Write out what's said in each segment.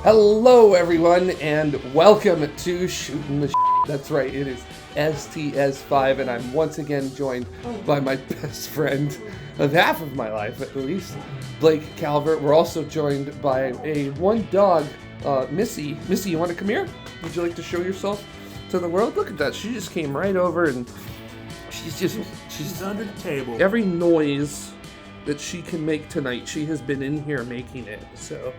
Hello, everyone, and welcome to Shootin the That's right, it is STS-5, and I'm once again joined by my best friend of half of my life, at least, Blake Calvert. We're also joined by one dog, Missy. Missy, you want to come here? Would you like to show yourself to the world? Look at that. She just came right over, and she's under the table. Every noise that she can make tonight, she has been in here making it. So,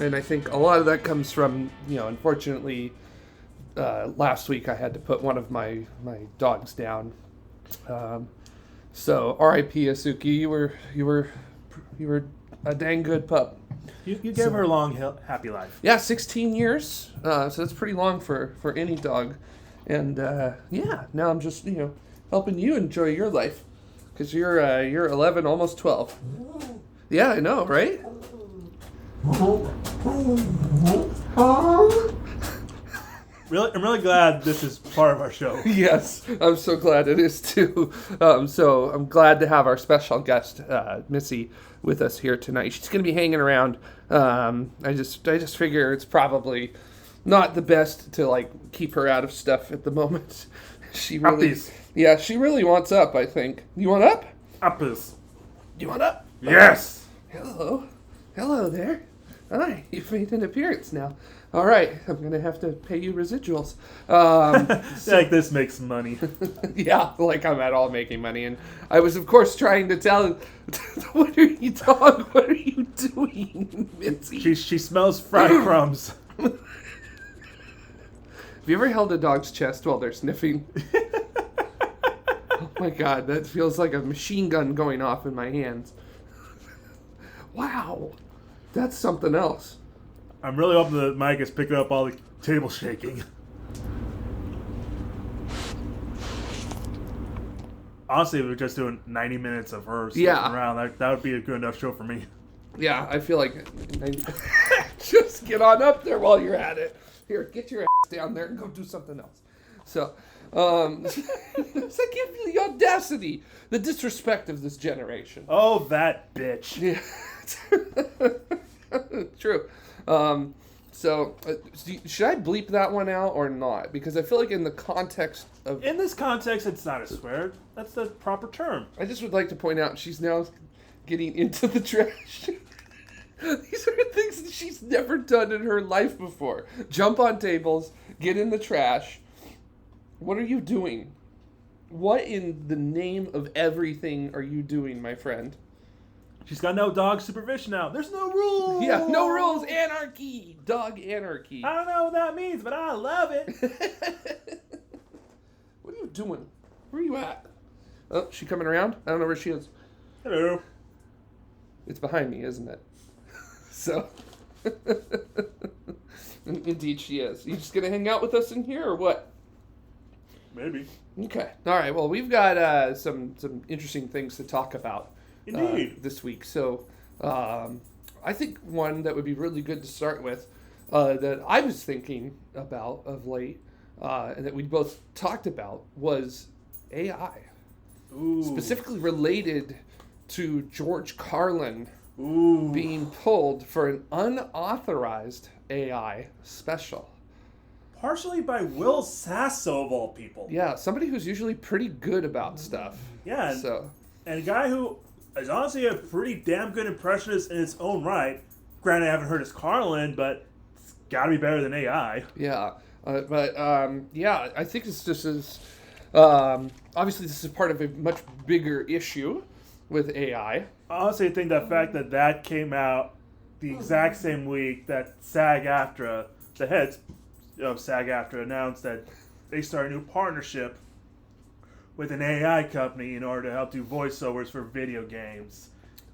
and I think a lot of that comes from, unfortunately, last week I had to put one of my dogs down. So R.I.P. Asuki, you were a dang good pup. You gave her a long, happy life. Yeah, 16 years. So that's pretty long for any dog. And now I'm just helping you enjoy your life. Because you're 11, almost 12. Yeah, I know, right? Really, I'm really glad this is part of our show. Yes, I'm so glad it is too. So I'm glad to have our special guest, Missy, with us here tonight. She's going to be hanging around. I just figure it's probably not the best to keep her out of stuff at the moment. She really, uppies. Yeah, she really wants up, I think. You want up? Uppies. You want up? Yes. Hello there. Hi, you've made an appearance now. All right, I'm going to have to pay you residuals. This makes money. Yeah, I'm at all making money. And I was, of course, trying to tell, what are you doing, Missy? She smells fried crumbs. Have you ever held a dog's chest while they're sniffing? Oh my God, that feels like a machine gun going off in my hands. Wow, that's something else. I'm really hoping the mic is picking up all the table shaking. Honestly, if we're just doing 90 minutes of her sitting around, that would be a good enough show for me. Yeah, I feel like just get on up there while you're at it. Here, get your ass down there and go do something else. So, it's the audacity, the disrespect of this generation. Oh, that bitch. Yeah. True. So, should I bleep that one out or not? Because I feel like in the context of... In this context, it's not a swear. That's the proper term. I just would like to point out she's now getting into the trash. These are things that she's never done in her life before. Jump on tables, get in the trash. What are you doing? What in the name of everything are you doing, my friend? She's got no dog supervision now. There's no rules. Yeah, no rules. Anarchy. Dog anarchy. I don't know what that means, but I love it. What are you doing? Where are you at? Oh, she coming around? I don't know where she is. Hello. It's behind me, isn't it? So, indeed she is. You just gonna hang out with us in here, or what? Maybe. Okay. All right. Well, we've got some interesting things to talk about. Indeed. This week. So, I think one that would be really good to start with, that I was thinking about of late, and that we both talked about, was AI. Ooh. Specifically related to George Carlin Ooh. being pulled for an unauthorized AI special. Partially by Will Sasso, of all people. Yeah, somebody who's usually pretty good about stuff. Yeah, and a guy who is honestly a pretty damn good impressionist in its own right. Granted, I haven't heard his Carlin, but it's got to be better than AI. Yeah, I think it's just as... obviously, this is part of a much bigger issue with AI. Honestly, I think the fact that came out the exact same week that SAG-AFTRA, the heads of SAG-AFTRA, announced that they started a new partnership with an AI company in order to help do voiceovers for video games.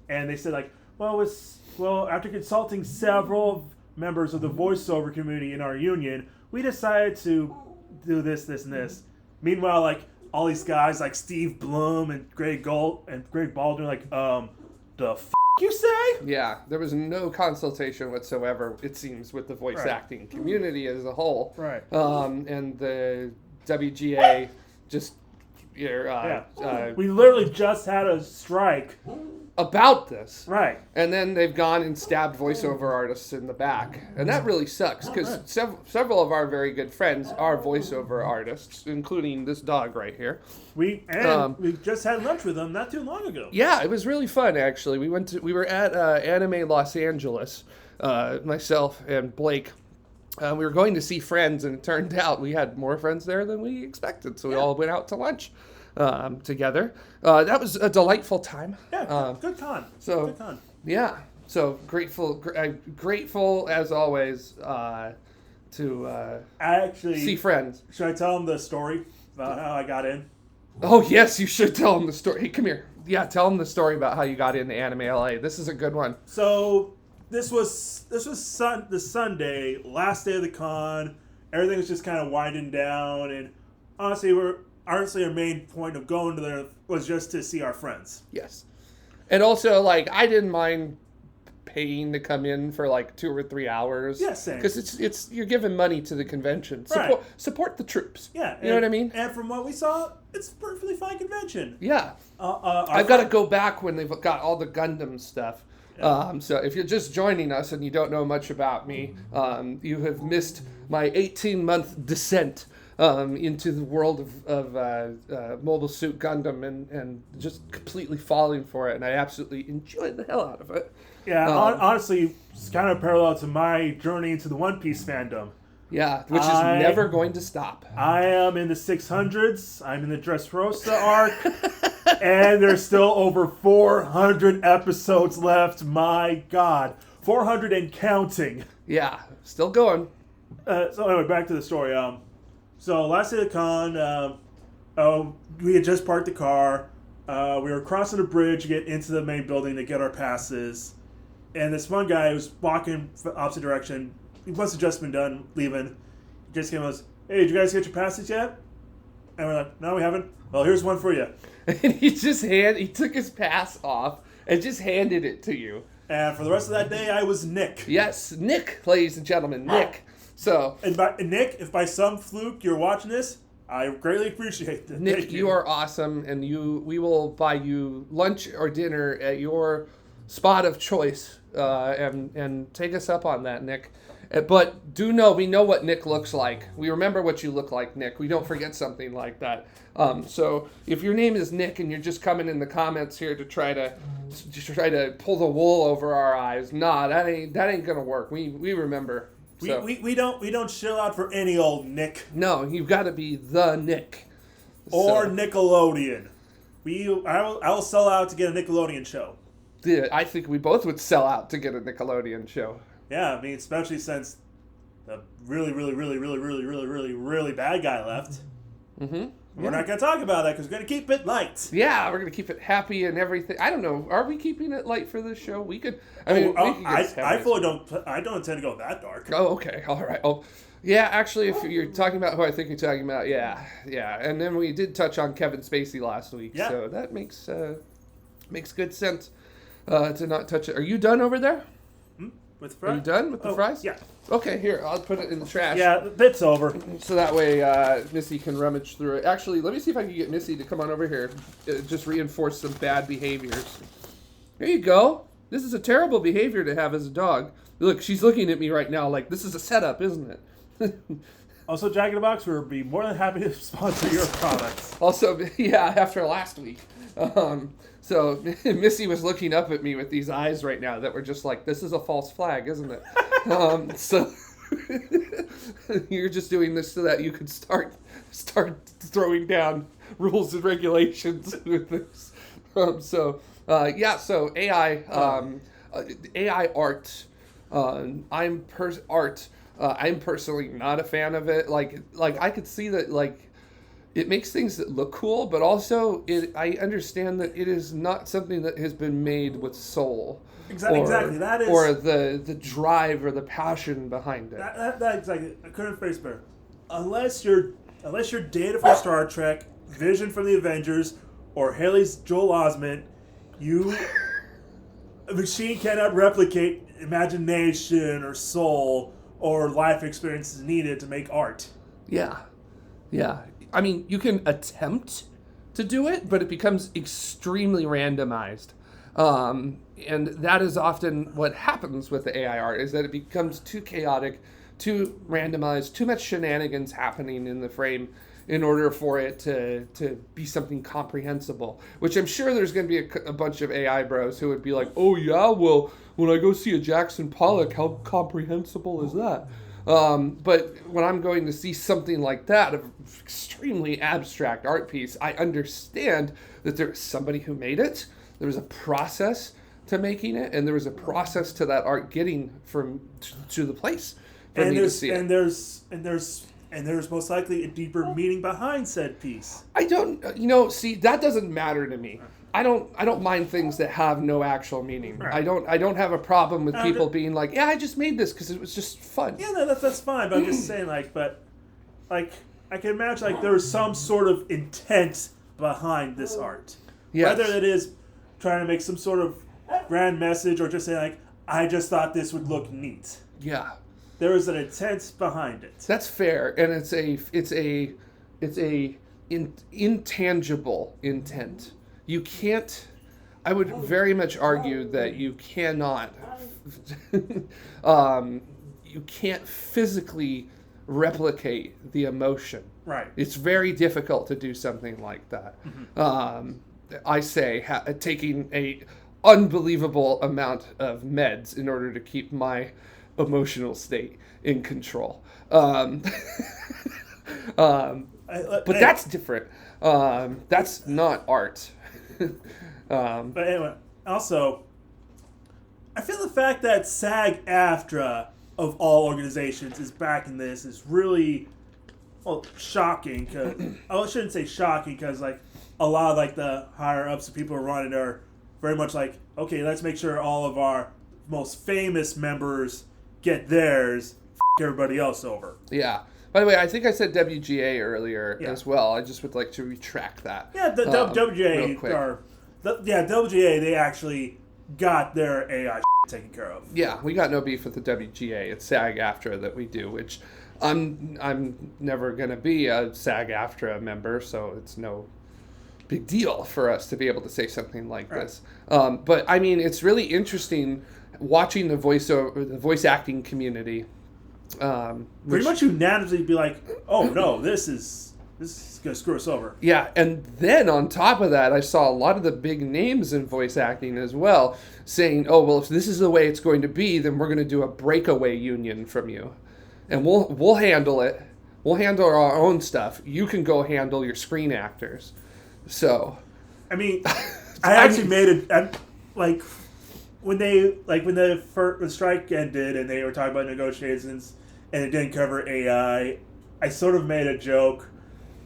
And they said, after consulting several members of the voiceover community in our union, we decided to do this, and this. Meanwhile, all these guys like Steve Blum and Greg Baldwin, the f*** you say? Yeah, there was no consultation whatsoever, it seems, with the voice acting community as a whole. Right. And the WGA just... we literally just had a strike about this. Right. And then they've gone and stabbed voiceover artists in the back. And that really sucks, because several of our very good friends are voiceover artists, including this dog right here. We just had lunch with them not too long ago. Yeah, it was really fun, actually. We were at Anime Los Angeles, myself and Blake. We were going to see friends, and it turned out we had more friends there than we expected. So we all went out to lunch together. That was a delightful time. Yeah, good time. Good time. Yeah, so grateful as always to actually see friends. Should I tell them the story about how I got in? Oh yes, you should tell them the story. Hey, come here. Yeah, tell them the story about how you got into Anime LA. This is a good one. So this was the Sunday, last day of the con. Everything was just kind of winding down, and honestly, our main point of going to there was just to see our friends. Yes. And also, like, I didn't mind paying to come in for like 2 or 3 hours. Yeah, same. Because it's you're giving money to the convention. Right. Support the troops. Yeah. You know what I mean? And from what we saw, it's a perfectly fine convention. Yeah. I've got to go back when they've got all the Gundam stuff. Yeah. So if you're just joining us and you don't know much about me, you have missed my 18-month descent into the world of Mobile Suit Gundam and just completely falling for it, and I absolutely enjoyed the hell out of it. Yeah, honestly, it's kind of parallel to my journey into the One Piece fandom. Yeah, which is never going to stop. I am in the 600s. I'm in the Dressrosa arc, and there's still over 400 episodes left. My God, 400 and counting. Yeah, still going. So anyway, back to the story. So last day of the con, we had just parked the car. We were crossing a bridge to get into the main building to get our passes. And this one guy was walking the opposite direction. He must have just been done leaving. He just came and goes, "Hey, did you guys get your passes yet?" And we're like, "No, we haven't." "Well, here's one for you." And he took his pass off and just handed it to you. And for the rest of that day, I was Nick. Yes, Nick, ladies and gentlemen, Nick. So, and Nick, if by some fluke you're watching this, I greatly appreciate it. Nick, you are awesome, and we will buy you lunch or dinner at your spot of choice, and take us up on that, Nick. But we know what Nick looks like. We remember what you look like, Nick. We don't forget something like that. So if your name is Nick and you're just coming in the comments here to try to pull the wool over our eyes, that ain't gonna work. We remember. So. We don't chill out for any old Nick. No, you've got to be the Nick. Or Nickelodeon. I will sell out to get a Nickelodeon show. Yeah, I think we both would sell out to get a Nickelodeon show. Yeah, I mean, especially since the really, really, really, really, really, really, really, really bad guy left. Mm-hmm. We're not going to talk about that because we're going to keep it light. Yeah, we're going to keep it happy and everything. I don't know. Are we keeping it light for this show? We could. I don't intend to go that dark. Oh, okay. All right. Oh, yeah. Actually, if you're talking about who I think you're talking about, yeah. And then we did touch on Kevin Spacey last week, so that makes good sense to not touch it. Are you done over there? With the fries? Are you done with the fries? Yeah. Okay, here, I'll put it in the trash. Yeah, the bit's over. So that way Missy can rummage through it. Actually, let me see if I can get Missy to come on over here. Just reinforce some bad behaviors. There you go. This is a terrible behavior to have as a dog. Look, she's looking at me right now like, this is a setup, isn't it? Also, Jack in the Box, we'll be more than happy to sponsor your products. Also, yeah, after last week. So Missy was looking up at me with these eyes right now that were just like, this is a false flag, isn't it? So you're just doing this so that you could start throwing down rules and regulations with this. So AI art. I'm personally not a fan of it. Like I could see that it makes things that look cool, but also I understand that it is not something that has been made with soul. Exactly. That is, or the drive or the passion behind it. That exactly. I couldn't phrase better. Unless you're Data from Star Trek, Vision from the Avengers, or Haley's Joel Osment, a machine cannot replicate imagination or soul or life experiences needed to make art. Yeah. I mean, you can attempt to do it, but it becomes extremely randomized. And that is often what happens with the AI art, is that it becomes too chaotic, too randomized, too much shenanigans happening in the frame in order for it to be something comprehensible. Which I'm sure there's going to be a bunch of AI bros who would be like, oh yeah, well, when I go see a Jackson Pollock, how comprehensible is that? But when I'm going to see something like that, an extremely abstract art piece, I understand that there's somebody who made it. There was a process to making it, and there was a process to that art getting to the place for me to see it. And there's most likely a deeper meaning behind said piece. I don't, see, that doesn't matter to me. I don't mind things that have no actual meaning. Right. I don't have a problem with people being like, yeah, I just made this because it was just fun. Yeah, that's fine. But I'm just saying, I can imagine there was some sort of intent behind this art. Yes. Whether it is trying to make some sort of grand message or just saying I just thought this would look neat. Yeah. There is an intent behind it. That's fair, and it's a intangible intent. You can't. I would very much argue that you cannot. You can't physically replicate the emotion. Right. It's very difficult to do something like that. Mm-hmm. I say taking a unbelievable amount of meds in order to keep my emotional state in control. But that's different. That's not art. But anyway, also, I feel the fact that SAG-AFTRA of all organizations is backing this is really, shocking. Cause, I shouldn't say shocking because a lot of the higher ups, the people who are running are very much okay, let's make sure all of our most famous members get theirs, everybody else over. Yeah. By the way, I think I said WGA earlier as well. I just would like to retract that. Yeah, the WGA WGA, they actually got their AI taken care of. Yeah, we got no beef with the WGA. It's SAG-AFTRA that we do, which I'm never going to be a SAG-AFTRA member, so it's no big deal for us to be able to say something like this. But I mean, it's really interesting watching the voice acting community. Pretty much unanimously be like, oh no, this is gonna screw us over. Yeah, and then on top of that, I saw a lot of the big names in voice acting as well saying, oh well, if this is the way it's going to be, then we're going to do a breakaway union from you, and we'll handle it. We'll handle our own stuff. You can go handle your screen actors. So, I mean, I actually made it when the strike ended and they were talking about negotiations and it didn't cover AI. I sort of made a joke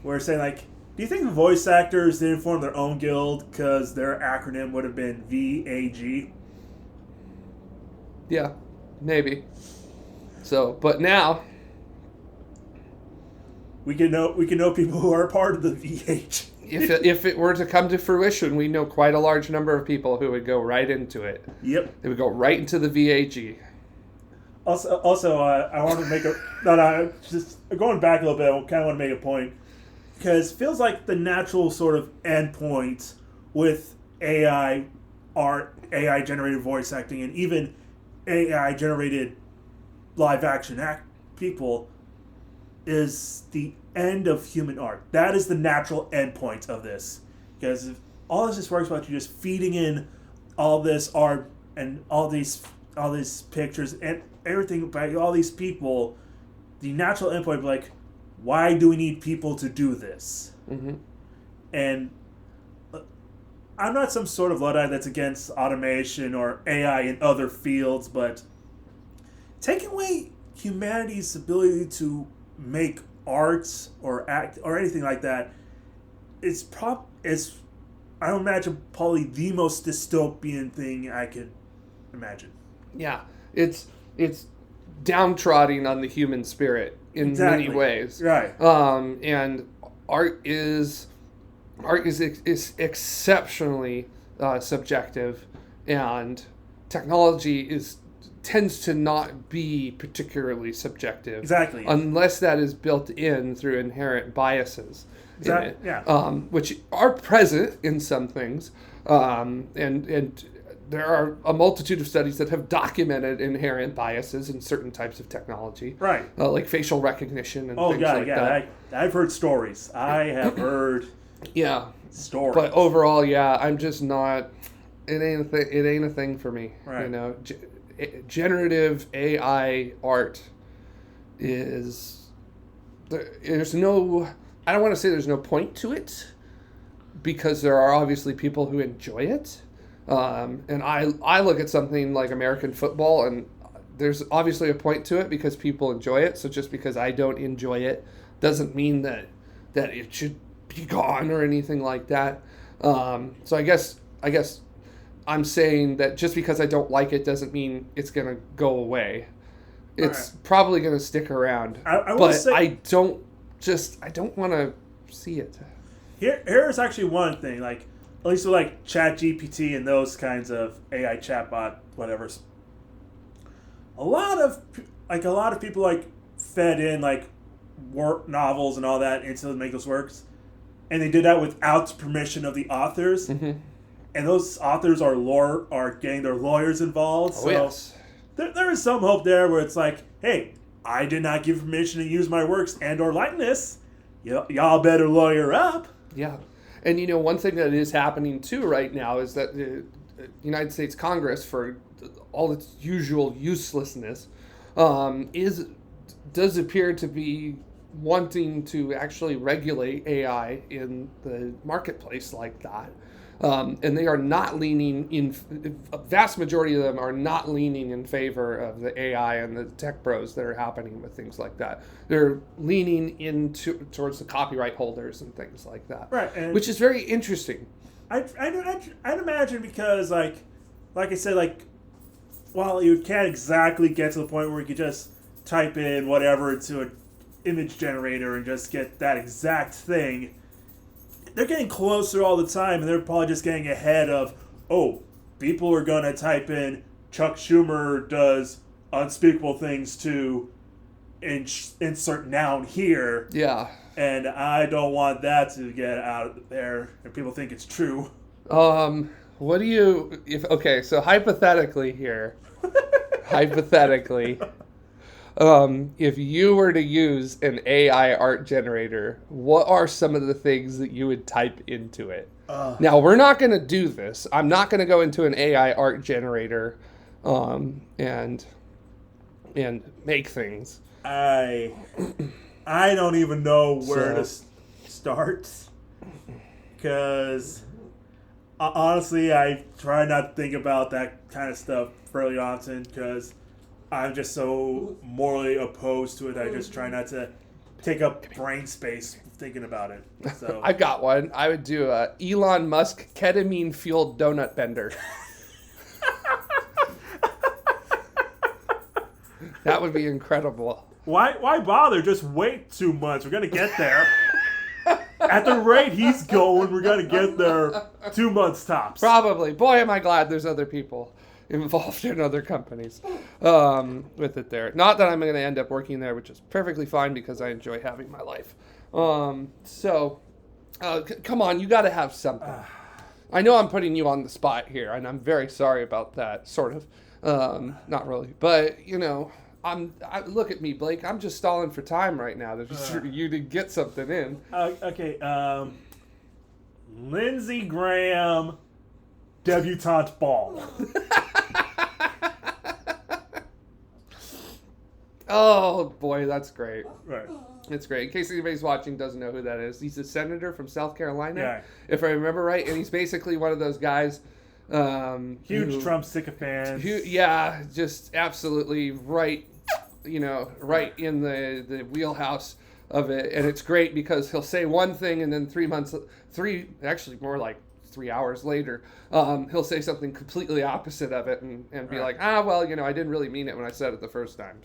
where saying do you think the voice actors didn't form their own guild because their acronym would have been VAG? Yeah, maybe. So, but now we can know people who are part of the VAG. If it were to come to fruition, we know quite a large number of people who would go right into it. Yep. They would go right into the VAG. Also, I want to make just going back a little bit, I kind of want to make a point. Because it feels like the natural sort of endpoint with AI art, AI-generated voice acting, and even AI-generated live-action people is the end of human art. That is the natural endpoint of this. Because if all this just works about you just feeding in all this art and all these pictures and everything by all these people, the natural endpoint would be why do we need people to do this? Mm-hmm. And I'm not some sort of Luddite that's against automation or AI in other fields, but taking away humanity's ability to make arts or act or anything like that is I don't imagine probably the most dystopian thing I could imagine. Yeah, it's downtrodden on the human spirit in many ways. Right. And art is exceptionally subjective, and technology tends to not be particularly subjective. Exactly. Unless that is built in through inherent biases. Exactly. Yeah. Which are present in some things. And there are a multitude of studies that have documented inherent biases in certain types of technology. Right. Like facial recognition and things like that. I've heard stories. I have heard stories. But overall, I'm just not... It ain't a thing for me. Right. You know, generative AI art is... There's no... I don't want to say there's no point to it, because there are obviously people who enjoy it. And I look at something like American football, and there's obviously a point to it because people enjoy it. So just because I don't enjoy it doesn't mean that it should be gone or anything like that. So I guess I'm saying that just because I don't like it doesn't mean it's going to go away. It's probably going to stick around. I don't want to see it. Here's actually one thing, like, at least with like ChatGPT and those kinds of AI chatbot whatever's. A lot of people like fed in like work novels and all that into to make those works, and they did that without permission of the authors. Mm-hmm. And those authors are getting their lawyers involved. Oh, so yes. There is some hope there where it's like, hey, I did not give permission to use my works and or likeness. Y'all better lawyer up. Yeah. And, you know, one thing that is happening, too, right now is that the United States Congress, for all its usual uselessness, does appear to be wanting to actually regulate AI in the marketplace like that. And they are not leaning a vast majority of them are not leaning in favor of the AI and the tech bros that are happening with things like that. They're leaning towards the copyright holders and things like that. Right. Which is very interesting. I'd imagine because, like I said, like, while you can't exactly get to the point where you could just type in whatever into an image generator and just get that exact thing, they're getting closer all the time, and they're probably just getting ahead of, people are going to type in Chuck Schumer does unspeakable things to insert noun here. Yeah. And I don't want that to get out there, and people think it's true. So hypothetically here, if you were to use an AI art generator, what are some of the things that you would type into it? Now, we're not going to do this. I'm not going to go into an AI art generator and make things. I don't even know where to start, because honestly, I try not to think about that kind of stuff fairly often, because I'm just so morally opposed to it. I just try not to take up brain space thinking about it. So I got one. I would do a Elon Musk ketamine-fueled donut bender. That would be incredible. Why bother? Just wait 2 months. We're gonna get there. At the rate he's going, we're gonna get there 2 months tops. Probably. Boy, am I glad there's other people involved in other companies with it there. Not that I'm going to end up working there, which is perfectly fine because I enjoy having my life. Come on, you got to have something. I know I'm putting you on the spot here, and I'm very sorry about that, sort of. Not really. But, you know, look at me, Blake. I'm just stalling for time right now for you to get something in. Okay. Lindsey Graham debutante ball. Oh, boy, that's great. Right. It's great. In case anybody's watching doesn't know who that is, he's a senator from South Carolina, yeah. If I remember right, and he's basically one of those guys. Huge Trump sycophant. Just absolutely right in the wheelhouse of it. And it's great because he'll say one thing and then 3 hours later, he'll say something completely opposite of it and be like, I didn't really mean it when I said it the first time.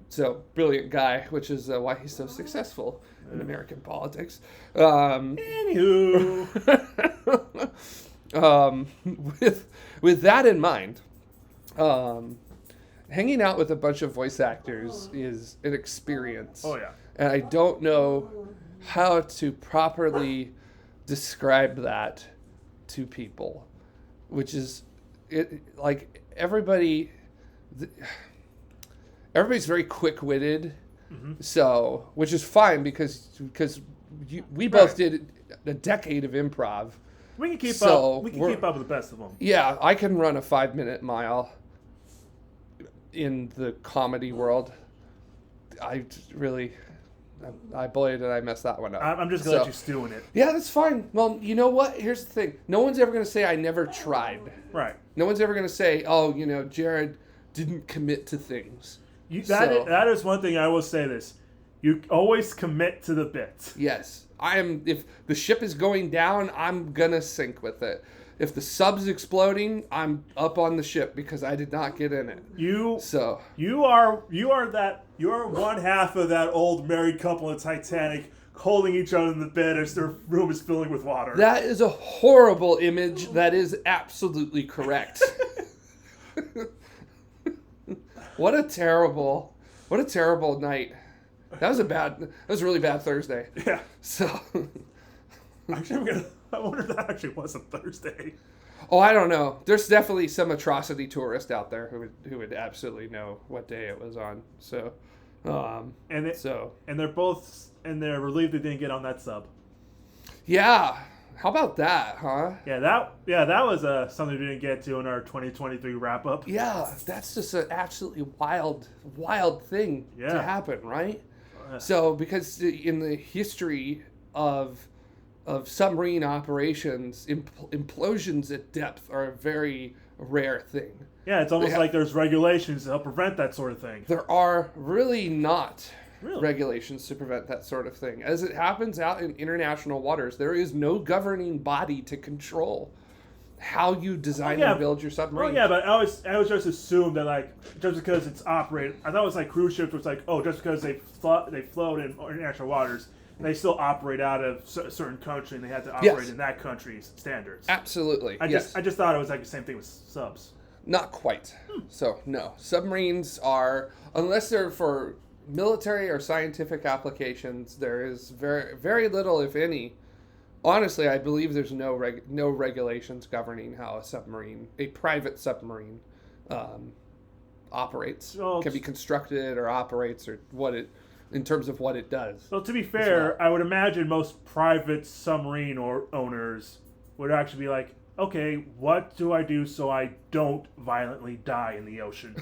So brilliant guy, which is why he's so successful in American politics. Anywho. With that in mind, hanging out with a bunch of voice actors is an experience. Oh, yeah. And I don't know how to properly describe that to people, which is everybody's very quick-witted, so which is fine because we both did a decade of improv. We can keep up. We can keep up with the best of them. Yeah, I can run a 5-minute mile in the comedy world. I bullied and I messed that one up. I'm just going to let you stew in it. Yeah, that's fine. Well, you know what? Here's the thing. No one's ever going to say I never tried. Right. No one's ever going to say, oh, Jared didn't commit to things. That is one thing I will say this. You always commit to the bit. Yes. If the ship is going down, I'm going to sink with it. If the sub's exploding, I'm up on the ship because I did not get in it. You are one half of that old married couple in Titanic holding each other in the bed as their room is filling with water. That is a horrible image. That is absolutely correct. What a terrible night. That was a really bad Thursday. Yeah. So actually, I wonder if that actually wasn't Thursday. Oh, I don't know. There's definitely some atrocity tourist out there who would absolutely know what day it was on. So, they're relieved they didn't get on that sub. Yeah. How about that, huh? Yeah, that was something we didn't get to in our 2023 wrap up. Yeah, that's just an absolutely wild thing to happen, right? So, because in the history of submarine operations, implosions at depth are a very rare thing. Yeah, it's almost like there's regulations to help prevent that sort of thing. There are really not regulations to prevent that sort of thing. As it happens out in international waters, there is no governing body to control how you design and build your submarine. Oh yeah, but I always just assumed that just because it's operated, I thought it was cruise ships was just because they float in international waters, they still operate out of a certain country and they have to operate in that country's standards. Absolutely. I just thought it was the same thing with subs. Not quite. So no, submarines are, unless they're for military or scientific applications, there is very, very little, if any. Honestly, I believe there's no regulations governing how a private submarine, operates, can be constructed or operates, or in terms of what it does. So to be fair, I would imagine most private submarine owners would actually be like, okay, what do I do so I don't violently die in the ocean?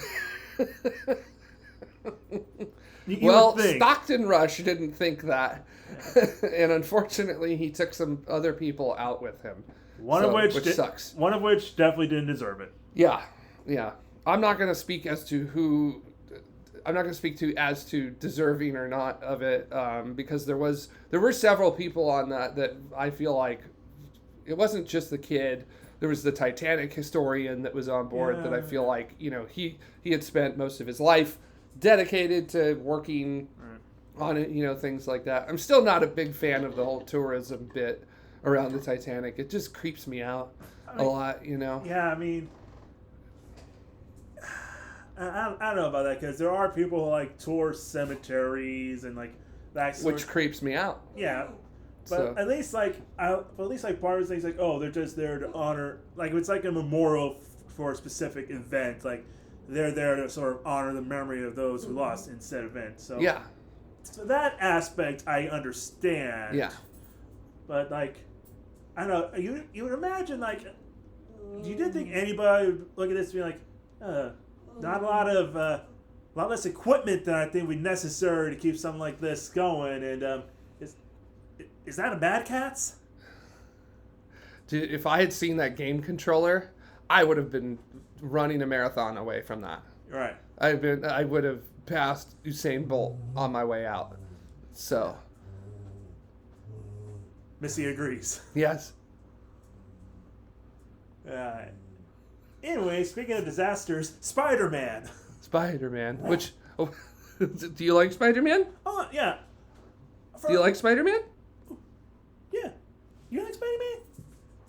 Stockton Rush didn't think that. And unfortunately, he took some other people out with him. Which sucks. One of which definitely didn't deserve it. Yeah. I'm not going to speak as to as to deserving or not of it, because there were several people on that I feel like it wasn't just the kid. There was the Titanic historian that was on board that I feel like he had spent most of his life dedicated to working on it, things like that. I'm still not a big fan of the whole tourism bit around the Titanic. It just creeps me out a lot, Yeah, I mean, I don't know about that, because there are people who tour cemeteries and that sort which creeps me out. Yeah, but at least part of the things they're just there to honor, it's like a memorial for a specific event. They're there to sort of honor the memory of those who lost in said event. So yeah, so that aspect I understand. Yeah, but I don't know. You would imagine you didn't think anybody would look at this and be like, not a lot less equipment than I think would be necessary to keep something like this going. And is that a Mad Catz? Dude, if I had seen that game controller, I would have been running a marathon away from that. Right. I would have passed Usain Bolt on my way out. So. Missy agrees. Yes. Anyway, speaking of disasters, Spiderman. Which, do you like Spider-Man? Oh, yeah. Do you like Spider-Man? Yeah. You like Spider-Man?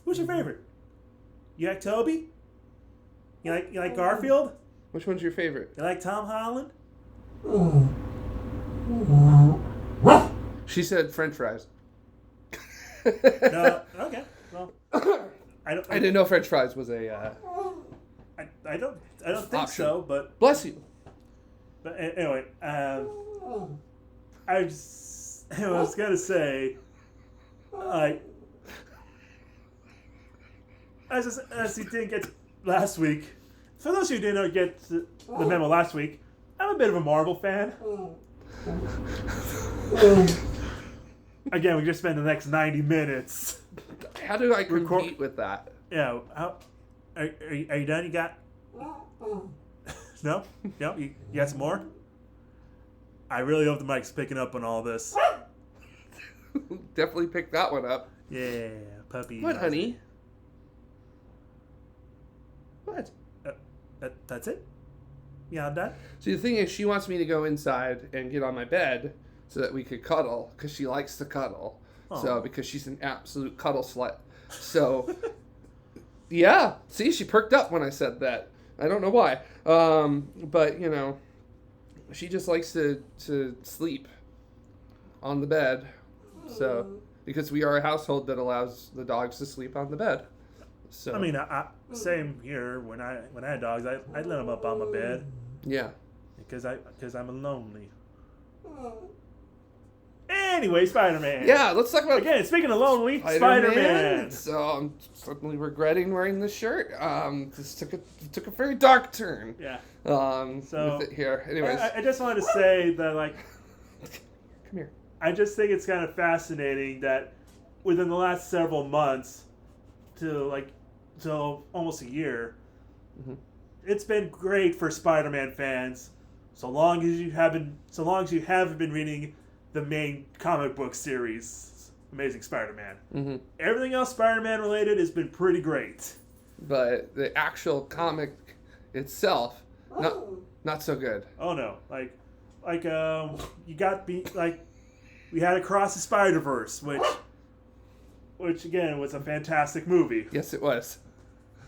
Who's your favorite? You like Toby? You like Garfield? Which one's your favorite? You like Tom Holland? She said French fries. No. Okay. Well, I didn't know French fries was a I don't think Option. so. But Bless you. Anyway, I was gonna say, as you didn't get last week. For those of you who didn't get the memo last week, I'm a bit of a Marvel fan. Again, we just spent the next 90 minutes. How do I compete with that? Yeah. Are you done? You got? No? You got some more? I really hope the mic's picking up on all this. Definitely pick that one up. Yeah, puppy. What, honey? What? That's it? Yeah, I'm done? See, the thing is, she wants me to go inside and get on my bed so that we could cuddle, because she likes to cuddle. Aww. So, because she's an absolute cuddle slut. So, yeah. See, she perked up when I said that. I don't know why. But, you know, she just likes to sleep on the bed. So, because we are a household that allows the dogs to sleep on the bed. So, I mean, same here. When I had dogs, I let them up on my bed. Yeah. Because I'm lonely. Anyway, Spider-Man. Yeah, let's talk about... Again, speaking of lonely, Spider-Man. So I'm suddenly regretting wearing this shirt. This took a very dark turn. Yeah. With it here. Anyways. I just wanted to say that, like... Come here. I just think it's kind of fascinating that within the last several months till almost a year, it's been great for Spider-Man fans so long as you haven't been reading the main comic book series, Amazing Spider-Man. Mm-hmm. Everything else Spider-Man related has been pretty great. But the actual comic itself, not so good. Oh no, we had Across the Spider-Verse, which again was a fantastic movie. Yes, it was.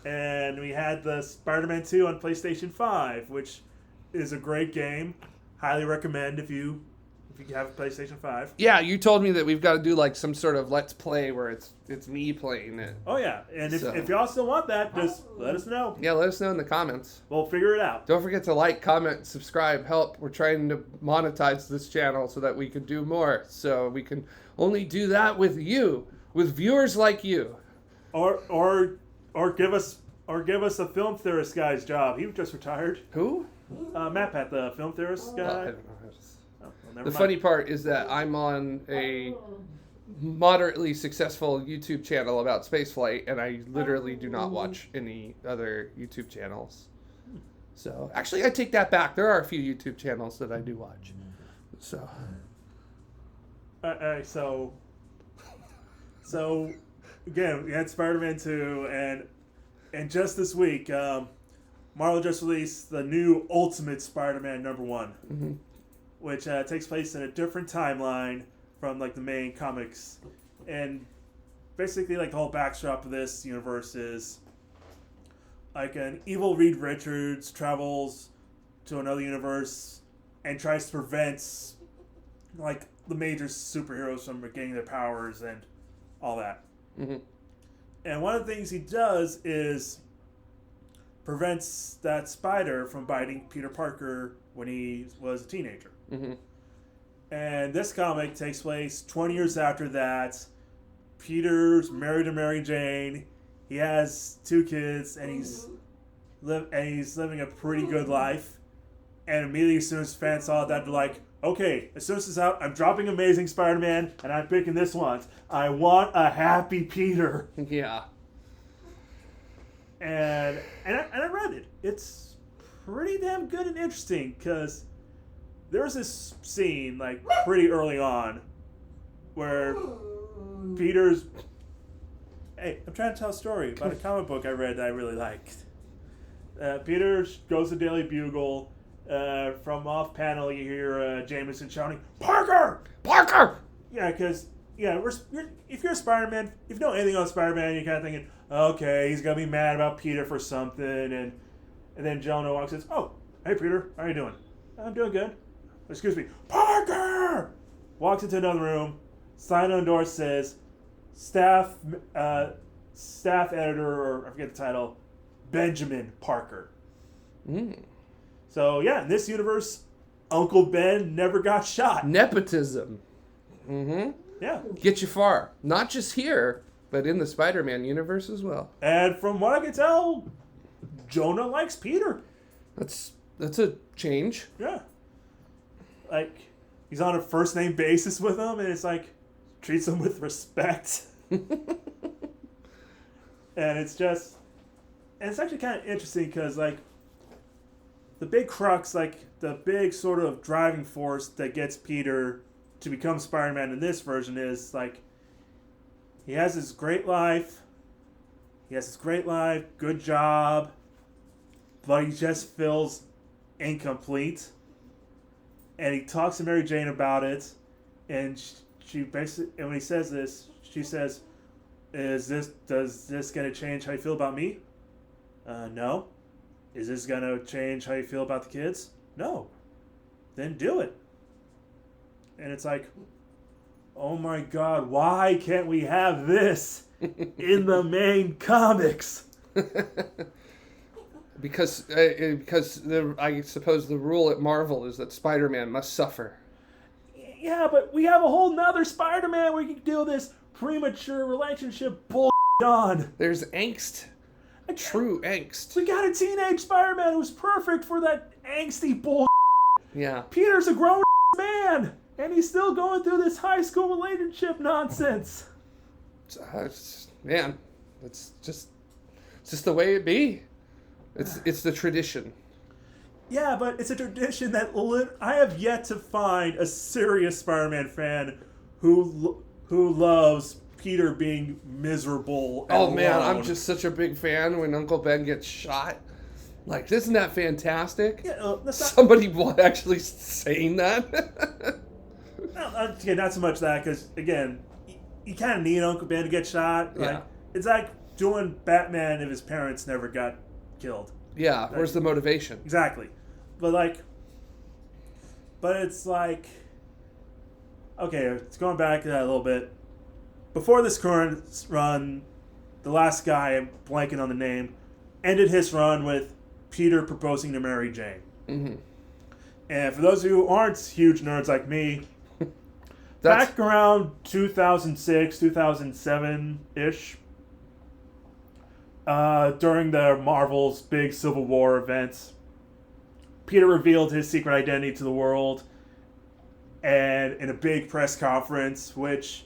And we had the Spider-Man 2 on PlayStation 5, which is a great game. Highly recommend if you have a PlayStation 5. Yeah, you told me that we've got to do like some sort of Let's Play where it's me playing it. Oh yeah, and if y'all still want that, just let us know. Yeah, let us know in the comments. We'll figure it out. Don't forget to like, comment, subscribe, help. We're trying to monetize this channel so that we can do more. So we can only do that with you, with viewers like you. Or give us a Film Theorist guy's job. He just retired. Who? MatPat, the Film Theorist guy. I don't know. Well, the funny part is that I'm on a moderately successful YouTube channel about spaceflight, and I literally do not watch any other YouTube channels. So, actually, I take that back. There are a few YouTube channels that I do watch. So, so again, we had Spider-Man 2, and just this week, Marvel just released the new Ultimate Spider-Man #1. Which takes place in a different timeline from like the main comics, and basically like the whole backdrop of this universe is like an evil Reed Richards travels to another universe and tries to prevent like the major superheroes from gaining their powers and all that. And one of the things he does is prevents that spider from biting Peter Parker when he was a teenager. And this comic takes place 20 years after that. Peter's married to Mary Jane. He has 2 kids, and he's living a pretty good life. And immediately, as soon as fans saw that, they're like, "Okay, as soon as it's out, I'm dropping Amazing Spider-Man, and I'm picking this one. I want a happy Peter." Yeah. And I read it. It's pretty damn good and interesting because there's this scene, like, pretty early on where Peter's... Hey, I'm trying to tell a story about a comic book I read that I really liked. Peter goes to Daily Bugle. From off-panel, you hear Jameson shouting, "Parker! Parker!" Yeah, because, if you're a Spider-Man, if you know anything about Spider-Man, you're kind of thinking, okay, he's going to be mad about Peter for something, and then Jonah walks in and says, "Oh, hey, Peter, how are you doing?" "I'm doing good." "Excuse me." "Parker!" Walks into another room. Sign on the door says, staff editor, or I forget the title, Benjamin Parker. So, yeah, in this universe, Uncle Ben never got shot. Nepotism. Mm-hmm. Yeah. Get you far. Not just here, but in the Spider-Man universe as well. And from what I can tell, Jonah likes Peter. That's a change. Yeah. Like, he's on a first-name basis with him, and it's like, treats him with respect. And it's just... And it's actually kind of interesting, because, like, the big crux, like, the big sort of driving force that gets Peter to become Spider-Man in this version is, like, he has this great life. Good job. But he just feels incomplete. And he talks to Mary Jane about it. And she basically, and when he says this, she says, does this going to change how you feel about me? No. Is this going to change how you feel about the kids? No. Then do it. And it's like, oh my God, why can't we have this in the main comics? Because I suppose the rule at Marvel is that Spider-Man must suffer. Yeah, but we have a whole nother Spider-Man where you can do this premature relationship bull on. There's angst. True angst. We got a teenage Spider-Man who's perfect for that angsty bull. Yeah. Peter's a grown man, and he's still going through this high school relationship nonsense. Man, it's just the way it be. It's the tradition. Yeah, but it's a tradition that I have yet to find a serious Spider-Man fan who loves Peter being miserable. Oh man, I'm just such a big fan when Uncle Ben gets shot. Like, isn't that fantastic? Yeah, somebody actually saying that. Okay, not so much that, because again, you kind of need Uncle Ben to get shot. Like, yeah. It's like doing Batman if his parents never got killed. Yeah, where's the motivation? Exactly. But it's like, okay, it's going back to that a little bit. Before this current run, the last guy, I'm blanking on the name, ended his run with Peter proposing to Mary Jane. Mm-hmm. And for those of you who aren't huge nerds like me, back around 2006, 2007-ish, during the Marvel's big Civil War events, Peter revealed his secret identity to the world, and in a big press conference, which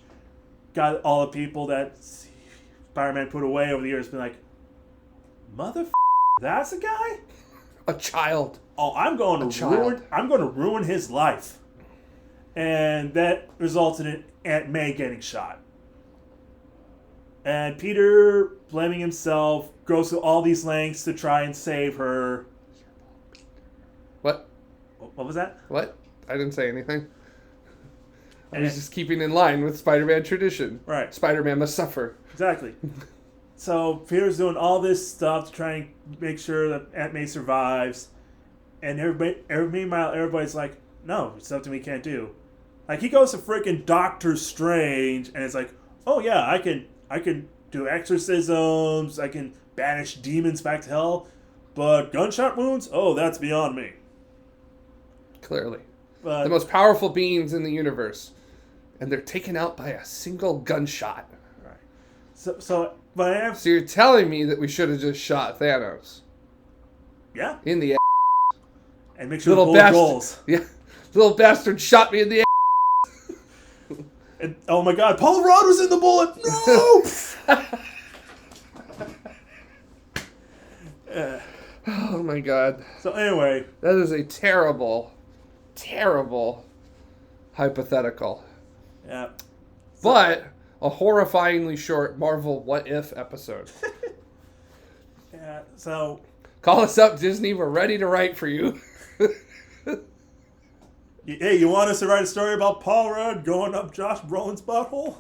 got all the people that Spider-Man put away over the years been like, that's a guy? A child. Oh, I'm going to ruin his life. And that resulted in Aunt May getting shot. And Peter, blaming himself, goes to all these lengths to try and save her. What? What was that? What? I didn't say anything. I was just keeping in line with Spider-Man tradition. Right. Spider-Man must suffer. Exactly. So Peter's doing all this stuff to try and make sure that Aunt May survives. And meanwhile, everybody's like, no, it's something we can't do. Like, he goes to freaking Doctor Strange, and it's like, oh yeah, I can do exorcisms, I can banish demons back to hell, but gunshot wounds? Oh, that's beyond me. Clearly. The most powerful beings in the universe. And they're taken out by a single gunshot. Right. So you're telling me that we should have just shot Thanos? Yeah. In the ass. And make sure the bullet goals. Yeah. Little bastard shot me in the ass. And, oh my God, Paul Rudd was in the bullet. No! Oh my God. So anyway. That is a terrible hypothetical. Yeah. But a horrifyingly short Marvel What If episode. Yeah, so... Call us up, Disney. We're ready to write for you. Hey, you want us to write a story about Paul Rudd going up Josh Brolin's butthole?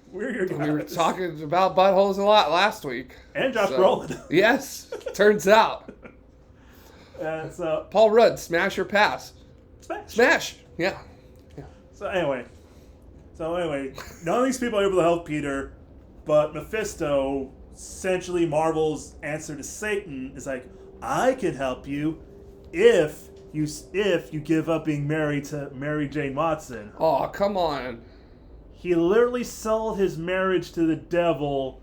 We're your guys. We were talking about buttholes a lot last week. And Josh Brolin. Yes, turns out. So Paul Rudd, smash or pass? Smash. Yeah. So anyway, none of these people are able to help Peter, but Mephisto, essentially Marvel's answer to Satan, is like, I can help you if you give up being married to Mary Jane Watson. Oh, come on. He literally sold his marriage to the devil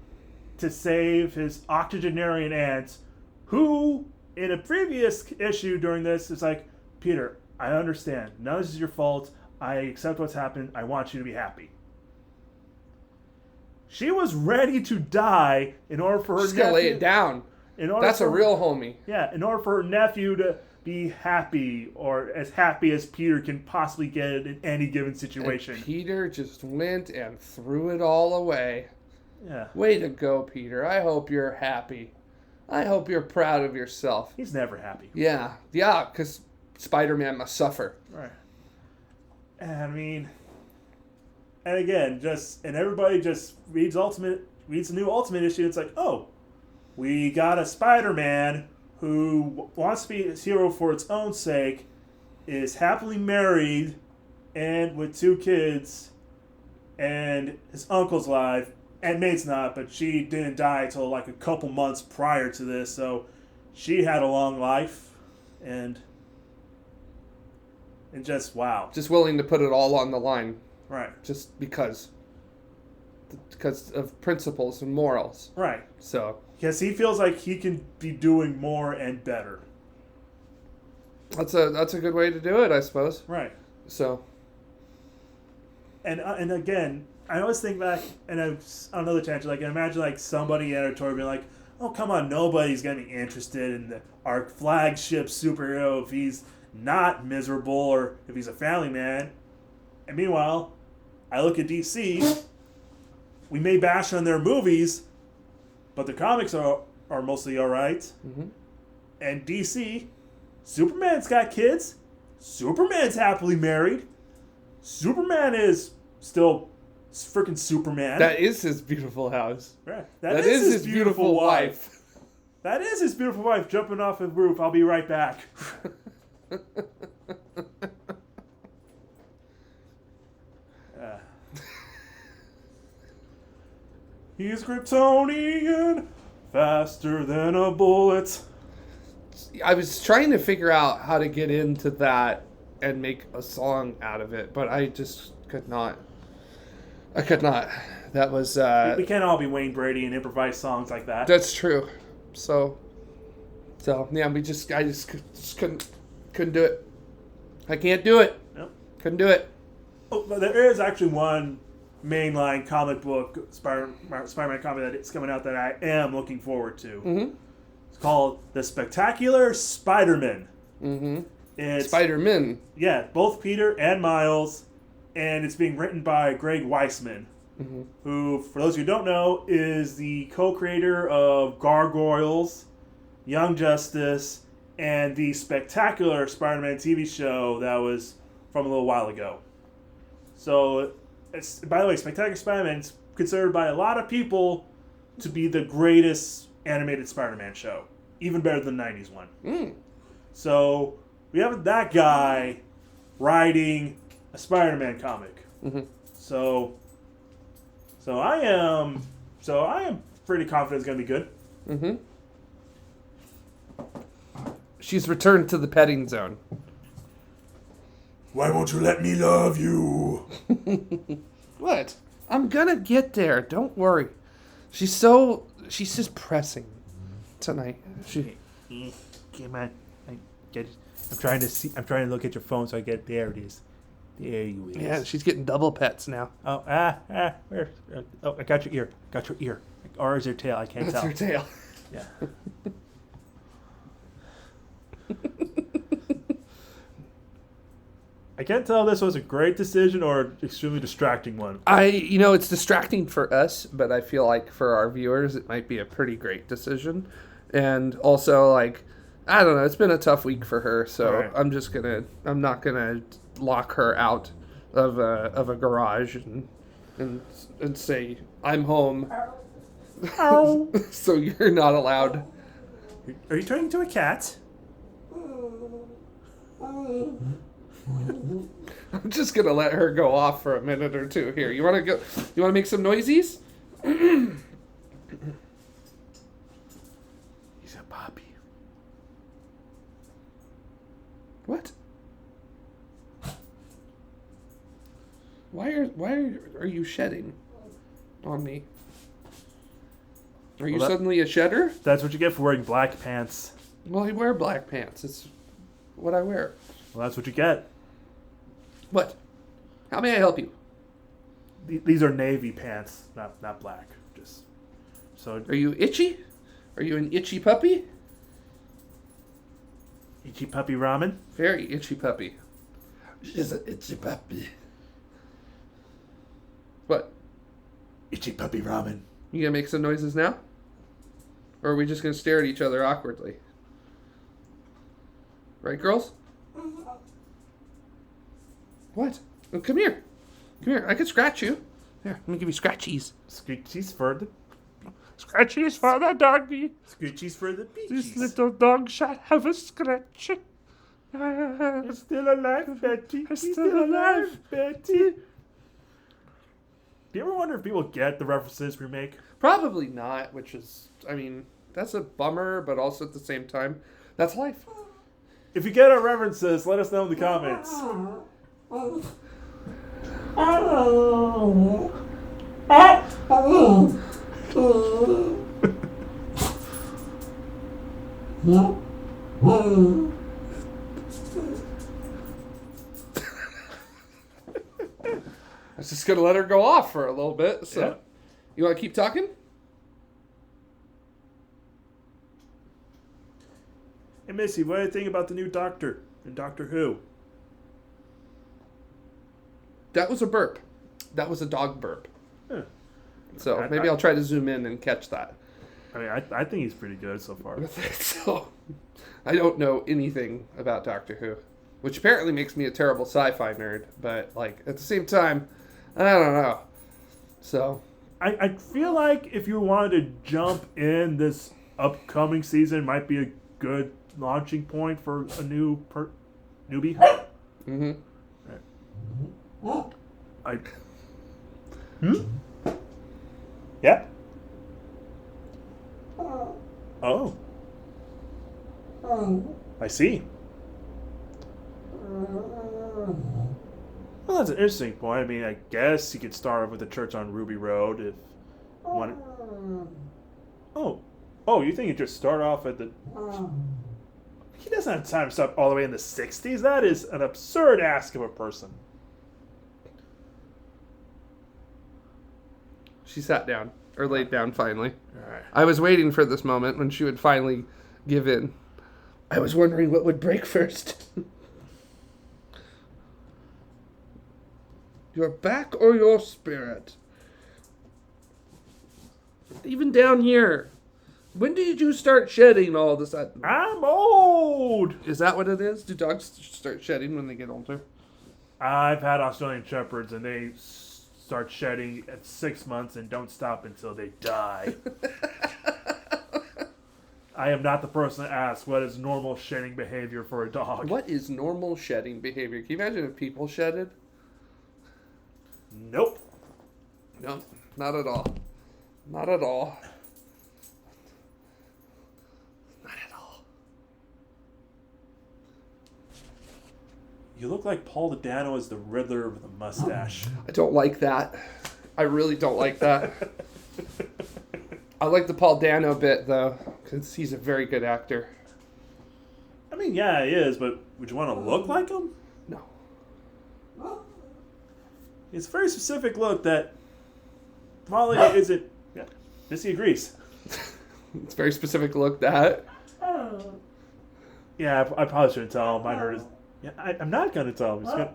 to save his octogenarian aunt, who, in a previous issue during this, is like, Peter, I understand. None of this is your fault. I accept what's happened. I want you to be happy. She was ready to die in order for her She's going to lay it down. That's a real homie. Yeah, in order for her nephew to be happy, or as happy as Peter can possibly get in any given situation. And Peter just went and threw it all away. Yeah. Way to go, Peter. I hope you're happy. I hope you're proud of yourself. He's never happy. Yeah, because Spider-Man must suffer. Right. And again, everybody just reads the new Ultimate issue. It's like, oh, we got a Spider-Man who wants to be a hero for its own sake, is happily married, and with 2 kids, and his uncle's alive. Aunt May's not, but she didn't die until like a couple months prior to this, so she had a long life, and just wow. Just willing to put it all on the line. Right. Just because of principles and morals. Right. So. Because he feels like he can be doing more and better. That's a good way to do it, I suppose. Right. So. And again, I always think back, and on another tangent, like, imagine like somebody in editorial being like, oh, come on, nobody's going to be interested in our flagship superhero if he's not miserable or if he's a family man. And meanwhile, I look at DC, we may bash on their movies, but the comics are mostly alright. Mm-hmm. And DC, Superman's got kids, Superman's happily married, Superman is still freaking Superman. That is his beautiful house. Right. That is his beautiful wife. That is his beautiful wife jumping off the roof. I'll be right back. He's Kryptonian, faster than a bullet. I was trying to figure out how to get into that and make a song out of it, but I just could not. I could not. That was... we can't all be Wayne Brady and improvise songs like that. That's true. So yeah, I just couldn't do it. I can't do it. Nope. Couldn't do it. Oh, but there is actually one mainline comic book Spider-Man comic that's coming out that I am looking forward to. Mm-hmm. It's called The Spectacular Spidermen. Mm-hmm. It's Spiderman. Yeah, both Peter and Miles, and it's being written by Greg Weisman, mm-hmm. who, for those who don't know, is the co-creator of Gargoyles, Young Justice, and the Spectacular Spider-Man TV show that was from a little while ago. So, by the way, Spectacular Spiderman is considered by a lot of people to be the greatest animated Spider-Man show, even better than the 90s one. Mm. So, we have that guy writing a Spider-Man comic. Mm-hmm. So I am pretty confident it's going to be good. Mm-hmm. She's returned to the petting zone. Why won't you let me love you? What? I'm gonna get there. Don't worry. She's just pressing tonight. Come on. I'm trying to look at your phone so I get, there it is. There you is. Yeah, she's getting double pets now. Oh, where? Oh, I got your ear. Or is her tail? I can't tell. That's her tail. Yeah. I can't tell if this was a great decision or an extremely distracting one. It's distracting for us, but I feel like for our viewers, it might be a pretty great decision. And also, I don't know, it's been a tough week for her, so right. I'm not gonna lock her out of a garage and say, I'm home. Ow. So you're not allowed. Are you turning into a cat? I'm just gonna let her go off for a minute or two. Here, you wanna make some noisies? He's a puppy. Why are you shedding on me? Are you suddenly a shedder? That's what you get for wearing black pants. Well, I wear black pants. It's what I wear. Well, that's what you get. What? How may I help you? These are navy pants, not black. Just so. Are you itchy? Are you an itchy puppy? Itchy puppy ramen? Very itchy puppy. She's an itchy puppy. What? Itchy puppy ramen. You gonna make some noises now? Or are we just gonna stare at each other awkwardly? Right, girls? What? Oh, come here. Come here. I can scratch you. Here, let me give you scratchies. Screechies for the... Scratchies for the doggy. Screechies for the beachies. This little dog shall have a scratch. It's still alive, Betty. It's still alive, Betty. Do you ever wonder if people get the references we make? Probably not, which is, I mean, that's a bummer, but also at the same time, that's life. If you get our references, let us know in the comments. I was just going to let her go off for a little bit. So, Yeah. You want to keep talking? Hey, Missy, what do you think about the new Doctor in Doctor Who? That was a burp. That was a dog burp. Huh. So maybe I'll try to zoom in and catch that. I mean, I think he's pretty good so far. So, I don't know anything about Doctor Who, which apparently makes me a terrible sci-fi nerd. But like at the same time, I don't know. So I feel like if you wanted to jump in this upcoming season, might be a good launching point for a newbie. Mm-hmm. Right. Yeah. Oh. I see. Well, that's an interesting point. I mean, I guess you could start off with the church on Ruby Road if you want. Oh, you think you just start off at the... He doesn't have time to stop all the way in the 60s. That is an absurd ask of a person. She sat down, or laid down finally. All right. I was waiting for this moment when she would finally give in. I was wondering what would break first. Your back or your spirit? Even down here. When did you start shedding all of a sudden? I'm old! Is that what it is? Do dogs start shedding when they get older? I've had Australian Shepherds, and they start shedding at 6 months and don't stop until they die. I am not the person to ask what is normal shedding behavior for a dog. What is normal shedding behavior? Can you imagine if people shedded? Nope. No, not at all. Not at all. Not at all. You look like Paul Dano as the Riddler with a mustache. I don't like that. I really don't like that. I like the Paul Dano bit, though, because he's a very good actor. I mean, yeah, he is, but would you want to look like him? No. It's a very specific look that probably isn't... Yeah, Missy agrees. It's a very specific look, that. Yeah, I probably shouldn't tell him. I heard his... Yeah, I'm not going to tell him. He's gonna...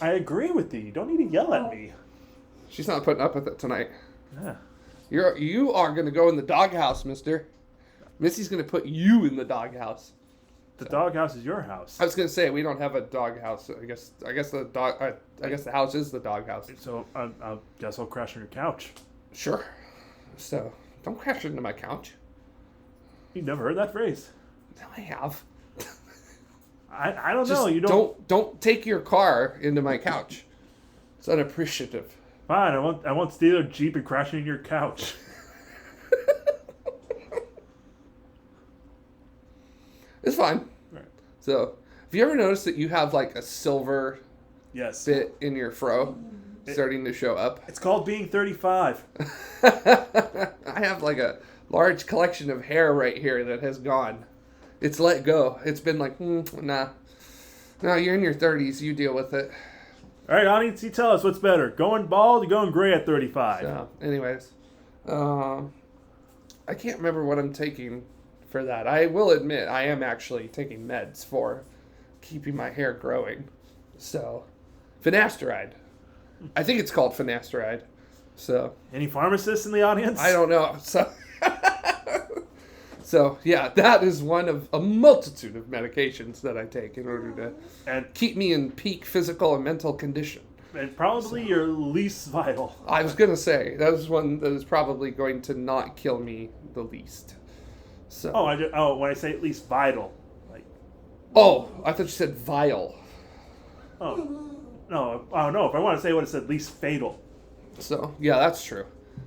I agree with you. You don't need to yell at me. She's not putting up with it tonight. Yeah. You are going to go in the doghouse, mister. Missy's going to put you in the doghouse. The doghouse is your house. I was going to say, we don't have a doghouse. I guess the house is the doghouse. So I guess I'll crash on your couch. Sure. So, don't crash into my couch. You never heard that phrase? No, I have. I don't Just know. You don't take your car into my couch. It's unappreciative. Fine, I won't steal a Jeep and crash into your couch. It's fine. Right. So, have you ever noticed that you have like a silver Yes. bit in your fro starting to show up. It's called being 35. I have like a large collection of hair right here that has gone. It's let go. It's been like, nah. No, you're in your 30s. You deal with it. All right, audience, you tell us what's better, going bald or going gray at 35? So, anyways, I can't remember what I'm taking for that. I will admit I am actually taking meds for keeping my hair growing. So, finasteride. I think it's called finasteride. So, any pharmacists in the audience? I don't know. So yeah, that is one of a multitude of medications that I take in order to keep me in peak physical and mental condition. And probably your least vital. I was going to say, that is one that is probably going to not kill me the least. So. When I say at least vital. Oh, I thought you said vile. Oh, no. If I want to say what it said, least fatal. So, yeah, that's true.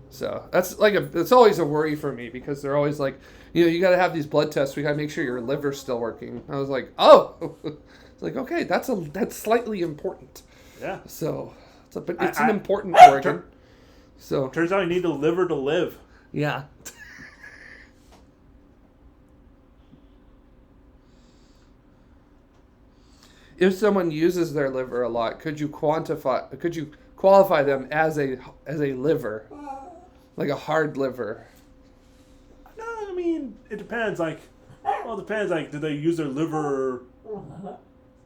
So, it's always a worry for me because they're always like, you got to have these blood tests. We got to make sure your liver's still working. I was like, oh, it's like, okay, that's slightly important. Yeah. So, but it's an important organ. So turns out you need a liver to live. Yeah. If someone uses their liver a lot, could you qualify them as a liver, like a hard liver? No, I mean it depends. It depends. Do they use their liver?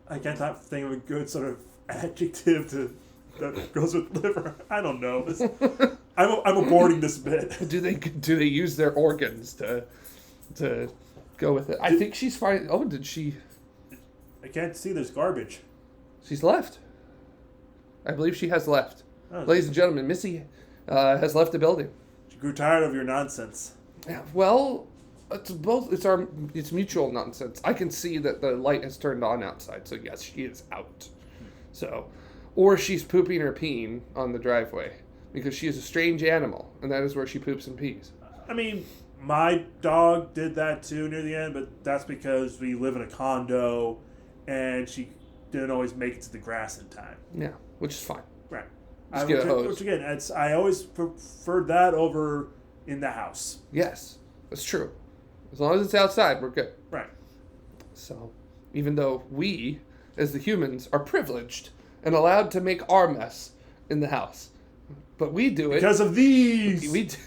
I can't think of a good sort of adjective that goes with liver. I don't know. I'm aborting this bit. Do they use their organs to go with it? I think she's fine. Oh, did she? I can't see. There's garbage. She's left. I believe she has left. Oh, ladies and gentlemen, Missy has left the building. She grew tired of your nonsense. Yeah, well, it's both. It's mutual nonsense. I can see that the light has turned on outside, so yes, she is out. So, or she's pooping or peeing on the driveway because she is a strange animal, and that is where she poops and pees. I mean, my dog did that too near the end, but that's because we live in a condo, and she didn't always make it to the grass in time. Yeah, which is fine. Right. Which again, I always preferred that over in the house. Yes, that's true. As long as it's outside, we're good. Right. So, even though we, as the humans, are privileged and allowed to make our mess in the house, but we do it because of these. We do.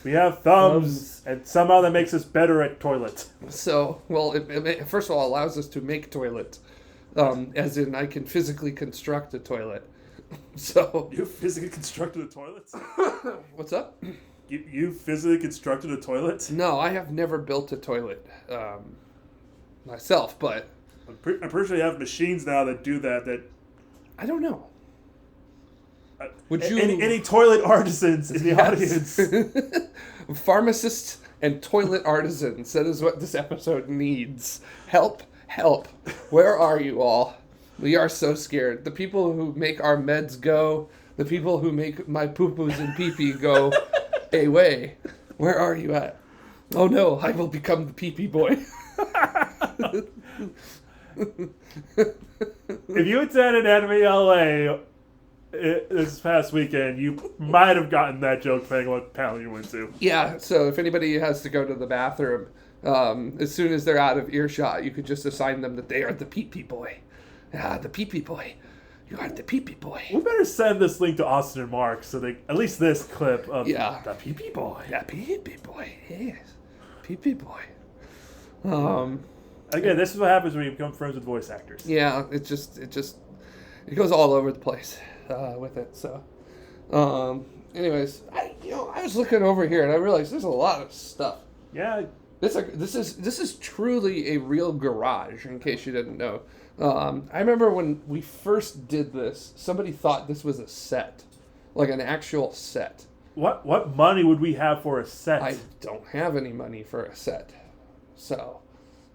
We have thumbs, and somehow that makes us better at toilet. So, well, it first of all allows us to make toilet, as in I can physically construct a toilet. So you physically constructed a toilet? What's up? You physically constructed a toilet? No, I have never built a toilet myself, but I'm pretty sure you have machines now that do that. That I don't know. Would you any toilet artisans in the audience? Pharmacists and toilet artisans. That is what this episode needs. Help. Where are you all? We are so scared. The people who make our meds go, the people who make my poo-poos and pee-pee go away. Where are you at? Oh no, I will become the pee-pee boy. If you attended Anime LA this past weekend, you might have gotten that joke depending on what panel you went to. Yeah, so if anybody has to go to the bathroom, as soon as they're out of earshot, you could just assign them that they are the pee-pee boy. The pee-pee boy. You are the pee-pee boy. We better send this link to Austin and Mark so they at least this clip of the pee-pee boy. The pee-pee boy, yes. Pee-pee boy. Again, this is what happens when you become friends with voice actors. Yeah, it goes all over the place with it. So, anyways, I was looking over here and I realized there's a lot of stuff. Yeah. This is truly a real garage, in case you didn't know. I remember when we first did this, somebody thought this was a set, like an actual set. What money would we have for a set? I don't have any money for a set, so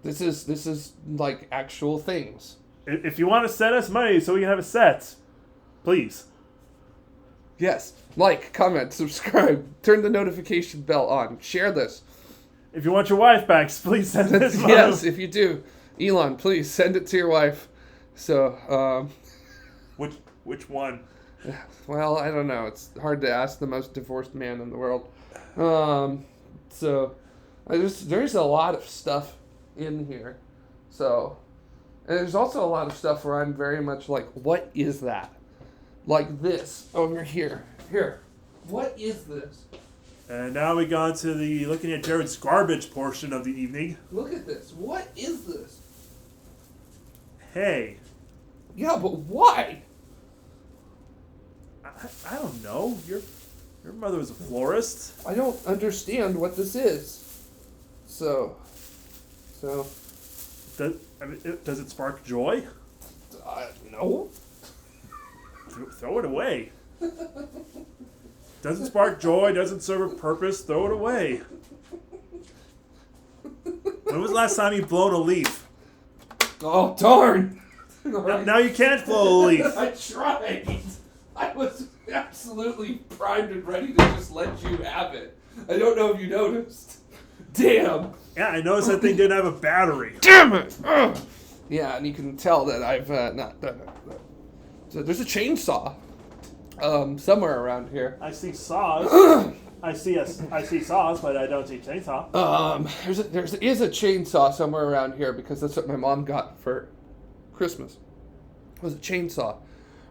this is like actual things. If you want to send us money so we can have a set, please. Yes, like, comment, subscribe, turn the notification bell on, share this. If you want your wife back, please send this money. Yes, if you do. Elon, please send it to your wife. So, Which one? well, I don't know. It's hard to ask the most divorced man in the world. So, there's a lot of stuff in here. So, and there's also a lot of stuff where I'm very much like, what is that? Like this over here. Here. What is this? And now we got to the looking at Jared's garbage portion of the evening. Look at this. What is this? Hey. Yeah, but why? I don't know. Your mother was a florist. I don't understand what this is. So. Does it spark joy? No. Throw it away. Doesn't spark joy, doesn't serve a purpose, throw it away. When was the last time you blown a leaf? Oh, darn. Now you can't blow a leaf. I tried. I was absolutely primed and ready to just let you have it. I don't know if you noticed. Damn. Yeah, I noticed that thing didn't have a battery. Damn it. Ugh. Yeah, and you can tell that I've not done it. So there's a chainsaw somewhere around here. I see saws. I see saws, but I don't see chainsaw. There is a chainsaw somewhere around here because that's what my mom got for Christmas. It was a chainsaw.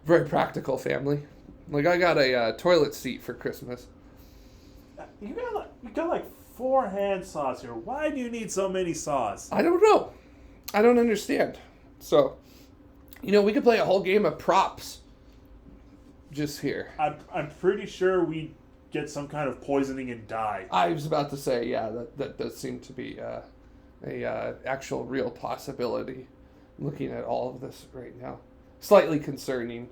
Very practical family. Like I got a toilet seat for Christmas. You got like 4 hand saws here. Why do you need so many saws? I don't know. I don't understand. So, we could play a whole game of props. Just here. I'm pretty sure we get some kind of poisoning and die. I was about to say, yeah, that does seem to be a actual real possibility. Looking at all of this right now, slightly concerning,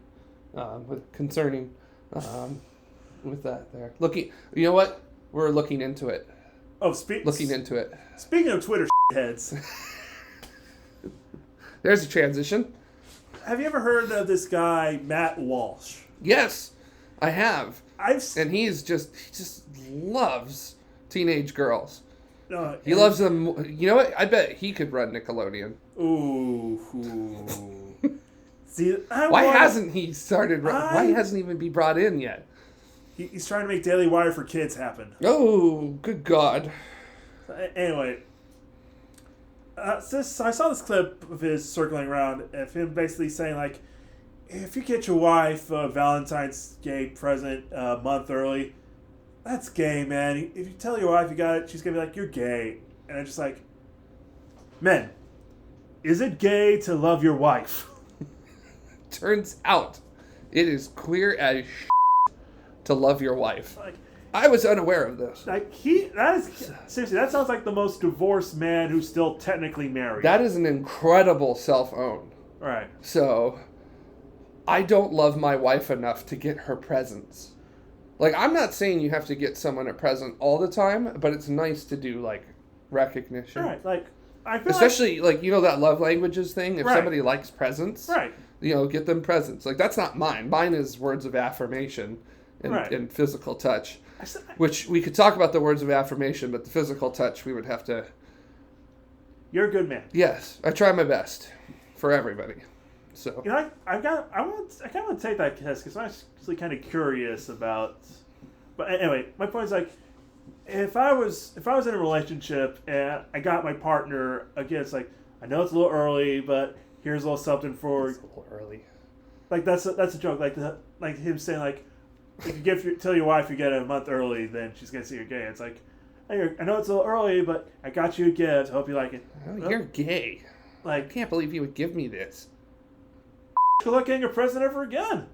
with that there. Looking, you know what? We're looking into it. Oh, looking into it. Speaking of Twitter heads, there's a transition. Have you ever heard of this guy Matt Walsh? Yes, I have. And he just loves teenage girls. He loves them. You know what? I bet he could run Nickelodeon. Ooh. See, why hasn't he started? Why hasn't he even been brought in yet? He's trying to make Daily Wire for kids happen. Oh, good God. Anyway, so I saw this clip of his circling around of him basically saying, like, if you get your wife a Valentine's Day present a month early, that's gay, man. If you tell your wife you got it, she's going to be like, you're gay. And I'm just like, men, is it gay to love your wife? Turns out it is queer as to love your wife. Like, I was unaware of this. Seriously, that sounds like the most divorced man who's still technically married. That is an incredible self-own. Right. So, I don't love my wife enough to get her presents. Like, I'm not saying you have to get someone a present all the time, but it's nice to do, like, recognition. Right, like, I feel especially, like that love languages thing. If somebody likes presents, right, get them presents. Like, that's not mine. Mine is words of affirmation and physical touch. Which, we could talk about the words of affirmation, but the physical touch, we would have to... You're a good man. Yes, I try my best for everybody. So I kind of want to take that test because I'm actually kind of curious about. But anyway, my point is, like, if I was in a relationship and I got my partner a gift, like, I know it's a little early, but here's a little something for. It's a little early. Like that's a joke. Like him saying, like, if you tell your wife you get it a month early, then she's gonna see you're gay. It's like, hey, I know it's a little early, but I got you a gift. I hope you like it. Oh, you're gay. Like, I can't believe you would give me this. Good luck getting a present ever again.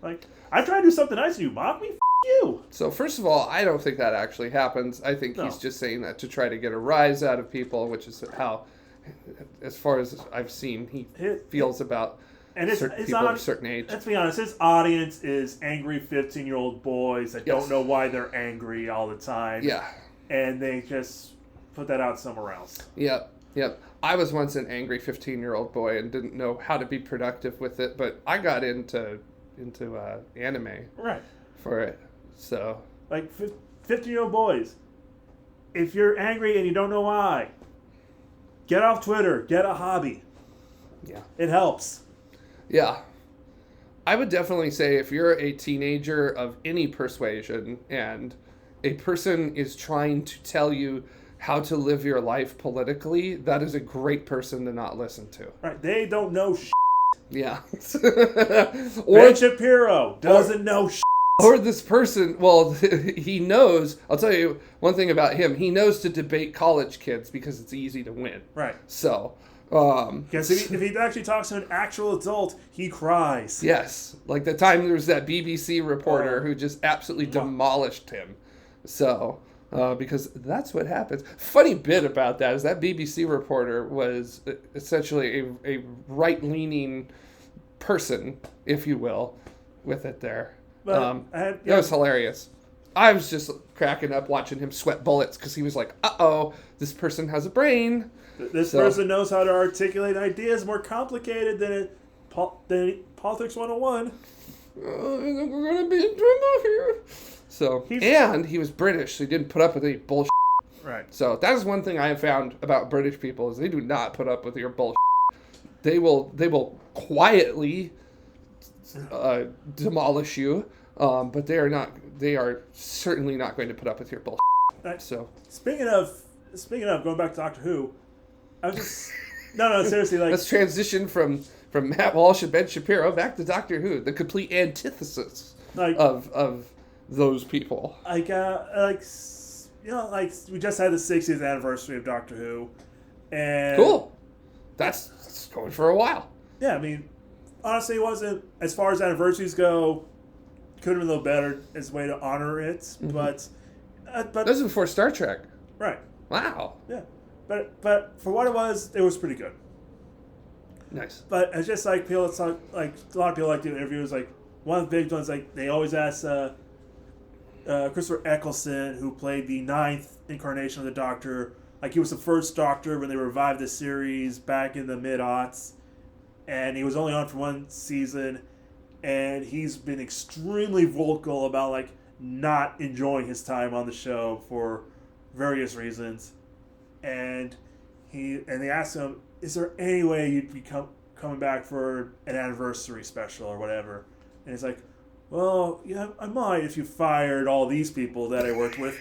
Like, I try to do something nice and you mock me? F*** you. So, first of all, I don't think that actually happens. I think he's just saying that to try to get a rise out of people, which is how, as far as I've seen, he feels about people of a certain age. Let's be honest, his audience is angry 15-year-old boys that don't know why they're angry all the time. Yeah. And they just put that out somewhere else. Yep. I was once an angry 15-year-old boy and didn't know how to be productive with it, but I got into anime for it. So, like, 15-year-old boys, if you're angry and you don't know why, get off Twitter, get a hobby. Yeah. It helps. Yeah. I would definitely say if you're a teenager of any persuasion and a person is trying to tell you how to live your life politically, that is a great person to not listen to. Right. They don't know shit. Yeah. Ben Shapiro doesn't know shit. Or this person, well, he knows, I'll tell you one thing about him. He knows to debate college kids because it's easy to win. Right. So, because if he actually talks to an actual adult, he cries. yes. Like the time there was that BBC reporter who just absolutely demolished him. So, because that's what happens. Funny bit about that is that BBC reporter was essentially a right-leaning person, if you will, with it there. But that was hilarious. I was just cracking up watching him sweat bullets because he was like, uh-oh, this person has a brain. This person knows how to articulate ideas more complicated than Politics 101. We're going to be in trouble here. So, and he was British, so he didn't put up with any bullshit. Right. So that is one thing I have found about British people is they do not put up with your bullshit. They will quietly demolish you, but they are certainly not going to put up with your bullshit. Right. So speaking of going back to Doctor Who, I was just no seriously, like, let's transition from Matt Walsh and Ben Shapiro back to Doctor Who, the complete antithesis of those people. We just had the 60th anniversary of Doctor Who, and cool. That's going for a while. Yeah, I mean, honestly, it wasn't, as far as anniversaries go, could have been a little better as a way to honor it, mm-hmm. but that was before Star Trek. Right. Wow. Yeah, but for what it was pretty good. Nice. But it's just like people, it's like a lot of people like to do interviews. Like one of the big ones, like they always ask Christopher Eccleston, who played the 9th incarnation of the Doctor. Like he was the first Doctor when they revived the series back in the mid-aughts, and he was only on for one season, and he's been extremely vocal about like not enjoying his time on the show for various reasons, and they asked him, is there any way you'd be coming back for an anniversary special or whatever? And he's like, well, yeah, I might if you fired all these people that I worked with.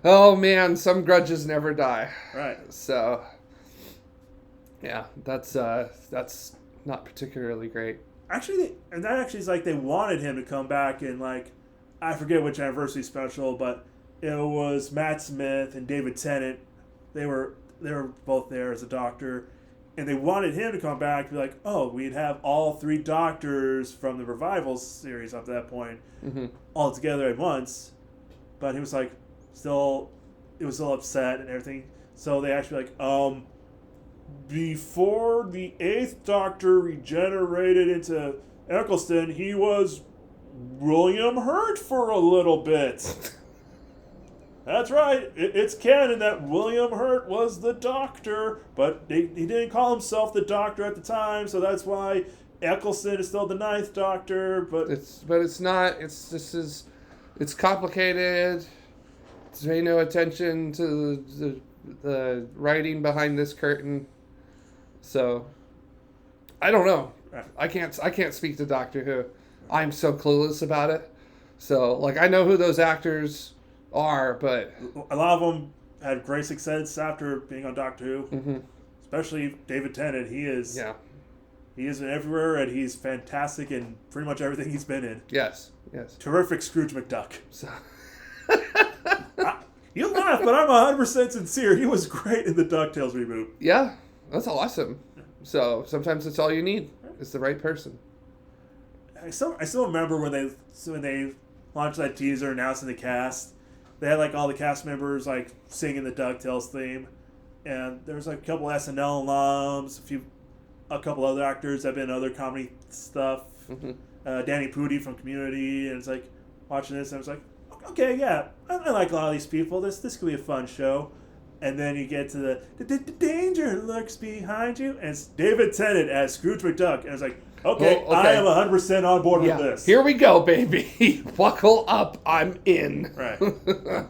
Oh man, some grudges never die. Right. So, yeah, that's not particularly great. Actually, that is like they wanted him to come back in, like, I forget which anniversary special, but it was Matt Smith and David Tennant. They were both there as a Doctor, and they wanted him to come back and be like, oh, we'd have all 3 Doctors from the Revival series up to that point mm-hmm. all together at once, but he was like, still upset and everything. So they actually like, before the 8th Doctor regenerated into Eccleston, he was William Hurt for a little bit. That's right. It's canon that William Hurt was the Doctor, but he didn't call himself the Doctor at the time, so that's why Eccleston is still the 9th Doctor. But it's not. It's complicated. Pay no attention to the writing behind this curtain. So, I don't know. I can't speak to Doctor Who. I'm so clueless about it. So, like, I know who those actors are, but a lot of them had great success after being on Doctor Who. Mm-hmm. Especially David Tennant. He is everywhere, and he's fantastic in pretty much everything he's been in. Yes. Terrific Scrooge McDuck. So. You laugh, but I'm 100% sincere. He was great in the DuckTales reboot. Yeah, that's awesome. So sometimes that's all you need is the right person. I still remember when they launched that teaser announcing the cast. They had like all the cast members like singing the DuckTales theme, and there was like a couple SNL alums, a couple other actors that have been in other comedy stuff. Mm-hmm. Danny Pudi from Community, and it's like watching this, and I was like, okay, yeah, I like a lot of these people. This could be a fun show. And then you get to the danger lurks behind you, and it's David Tennant as Scrooge McDuck, and it's like, Okay, Well, okay. I am 100% on board with this. Here we go, baby. Buckle up. I'm in. Right.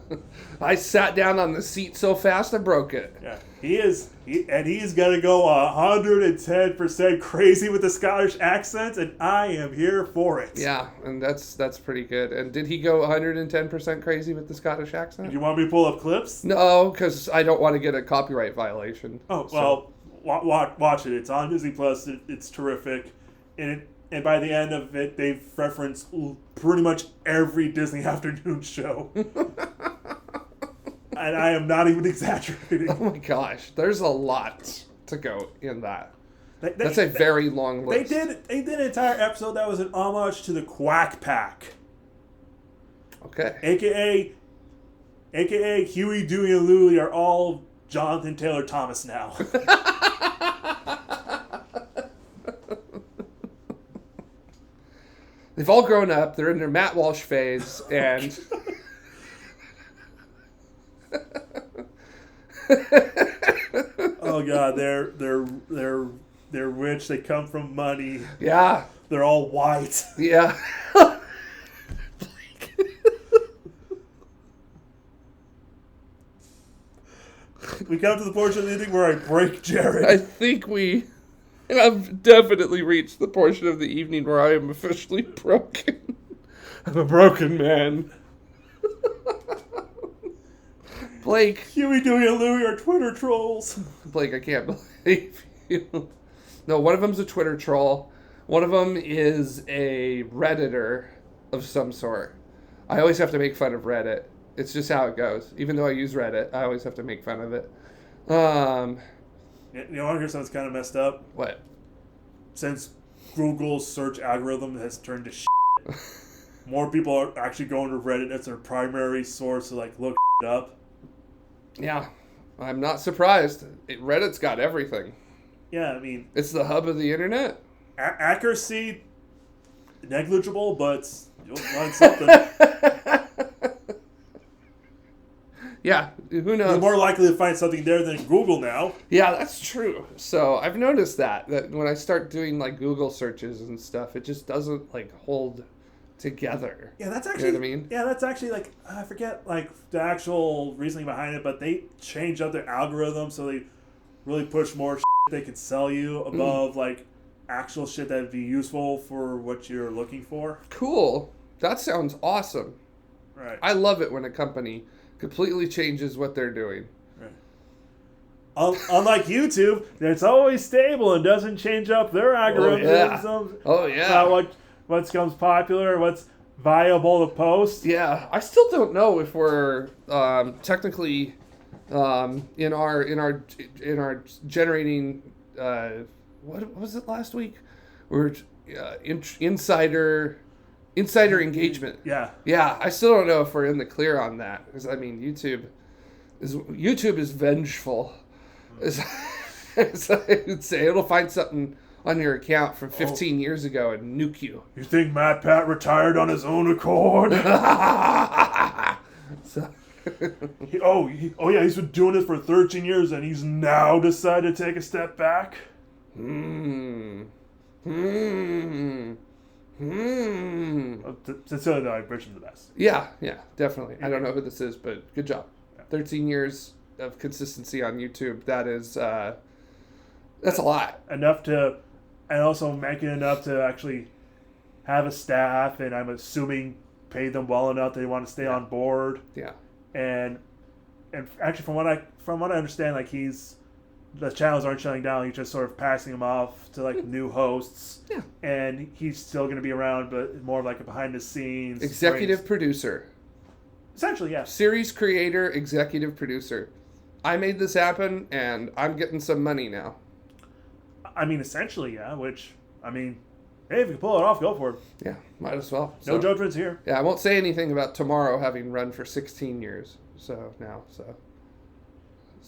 I sat down on the seat so fast I broke it. Yeah. He's going to go 110% crazy with the Scottish accent, and I am here for it. Yeah, and that's pretty good. And did he go 110% crazy with the Scottish accent? Do you want me to pull up clips? No, because I don't want to get a copyright violation. Oh, well, watch it. It's on Disney Plus. It's terrific. And by the end of it, they've referenced pretty much every Disney afternoon show. And I am not even exaggerating. Oh my gosh, there's a lot to go in that. That's a very long list. They did an entire episode that was an homage to the Quackpack. Okay. AKA Huey, Dewey, and Louie are all Jonathan Taylor Thomas now. They've all grown up. They're in their Matt Walsh phase, and oh god, they're rich. They come from money. Yeah. They're all white. Yeah. We come to the portion of the evening where I break Jared. I think we have definitely reached the portion of the evening where I am officially broken. I'm a broken man. Blake. Huey, Dewey, and Louie are Twitter trolls. Blake, I can't believe you. No, one of them's a Twitter troll. One of them is a Redditor of some sort. I always have to make fun of Reddit. It's just how it goes. Even though I use Reddit, I always have to make fun of it. You want to hear something kind of messed up? What? Since Google's search algorithm has turned to shit, more people are actually going to Reddit as their primary source to look up. Yeah, I'm not surprised. Reddit's got everything. Yeah, I mean... It's the hub of the internet. Accuracy, negligible, but you'll find something. Yeah, who knows? You're more likely to find something there than Google now. Yeah, that's true. So I've noticed that when I start doing Google searches and stuff, it just doesn't hold together. Yeah, that's actually... You know what I mean? Yeah, that's actually I forget the actual reasoning behind it, but they changed up their algorithm so they really push more shit they can sell you above actual shit that'd be useful for what you're looking for. Cool. That sounds awesome. Right. I love it when a company completely changes what they're doing. Right. Unlike YouTube, it's always stable and doesn't change up their algorithms. Oh yeah. What becomes popular, what's viable to post. Yeah, I still don't know if we're technically in our generating. What was it last week? We're insider engagement. Yeah. Yeah, I still don't know if we're in the clear on that, because YouTube is vengeful. As I would say, it'll find something on your account from 15 years ago and nuke you. You think MatPat retired on his own accord? He's been doing this for 13 years and he's now decided to take a step back? Sincerely though, I wish him the best. Yeah, definitely. I don't know who this is, but good job. Yeah. 13 years of consistency on YouTube. That's a lot. And also making enough to actually have a staff, and I'm assuming pay them well enough that they want to stay on board. Yeah. And actually, from what I understand, the channels aren't shutting down. He's just sort of passing them off to new hosts. Yeah. And he's still going to be around, but more of a behind the scenes executive producer. Essentially, yeah. Series creator, executive producer. I made this happen, and I'm getting some money now. I mean, essentially, yeah. Which, I mean, hey, if you can pull it off, go for it. Yeah, might as well. No judgments here. Yeah, I won't say anything about Tomorrow having run for 16 years.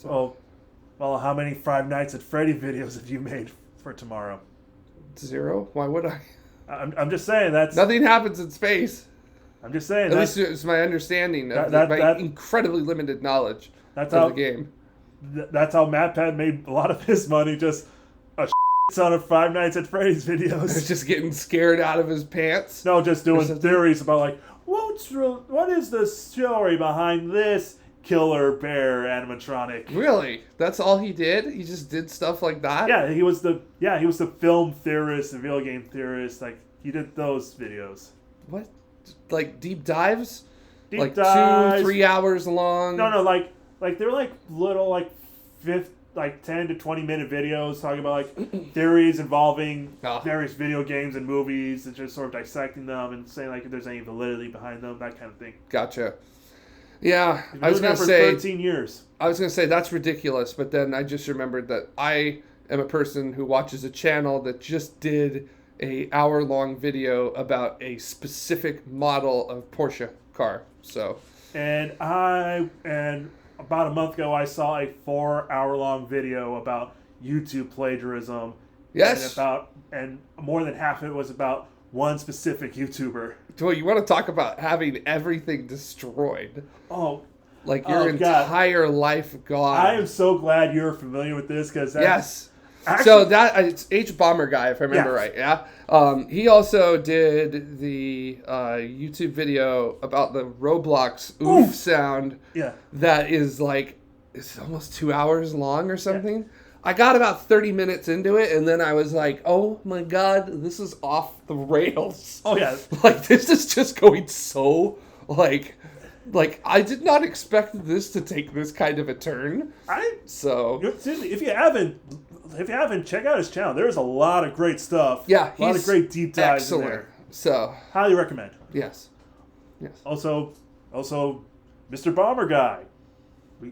Well, how many Five Nights at Freddy videos have you made for Tomorrow? 0. Why would I? I'm just saying that's... Nothing happens in space. I'm just saying At least it's my understanding of my incredibly limited knowledge of the game. That's how MatPat made a lot of his money, just a on a Five Nights at Freddy's He's videos. just getting scared out of his pants. No, just doing theories about like, what is the story behind this killer bear animatronic? Really? That's all he did? He just did stuff like that? Yeah, he was the film theorist, the video game theorist. Like, he did those videos. What? Like deep dives? Deep dives. 2-3 hours long? No, like they're like little like 10 to 20 minute videos talking about like theories involving various video games and movies and just sort of dissecting them and saying like if there's any validity behind them, that kind of thing. Gotcha. Yeah, I was going to say 13 years. I was going to say that's ridiculous, but then I just remembered that I am a person who watches a channel that just did a hour-long video about a specific model of Porsche car. So, and about a month ago, I saw a 4-hour-long video about YouTube plagiarism. Yes. And more than half of it was about one specific YouTuber. Well, you want to talk about having everything destroyed? Oh, like your entire life gone. I am so glad you're familiar with this because yes. Actually, so it's Hbomberguy, if I remember right. Yeah. He also did the YouTube video about the Roblox oof sound. Yeah. That is like it's almost 2 hours long or something. Yeah. I got about 30 minutes into it, and then I was like, "Oh my god, this is off the rails." Oh yeah. Like this is just going so like I did not expect this to take this kind of a turn. Seriously, if you haven't, check out his channel. There's a lot of great stuff. Yeah, a lot of great deep dives in there. So highly recommend. Yes. Also, Mr. Bomberguy.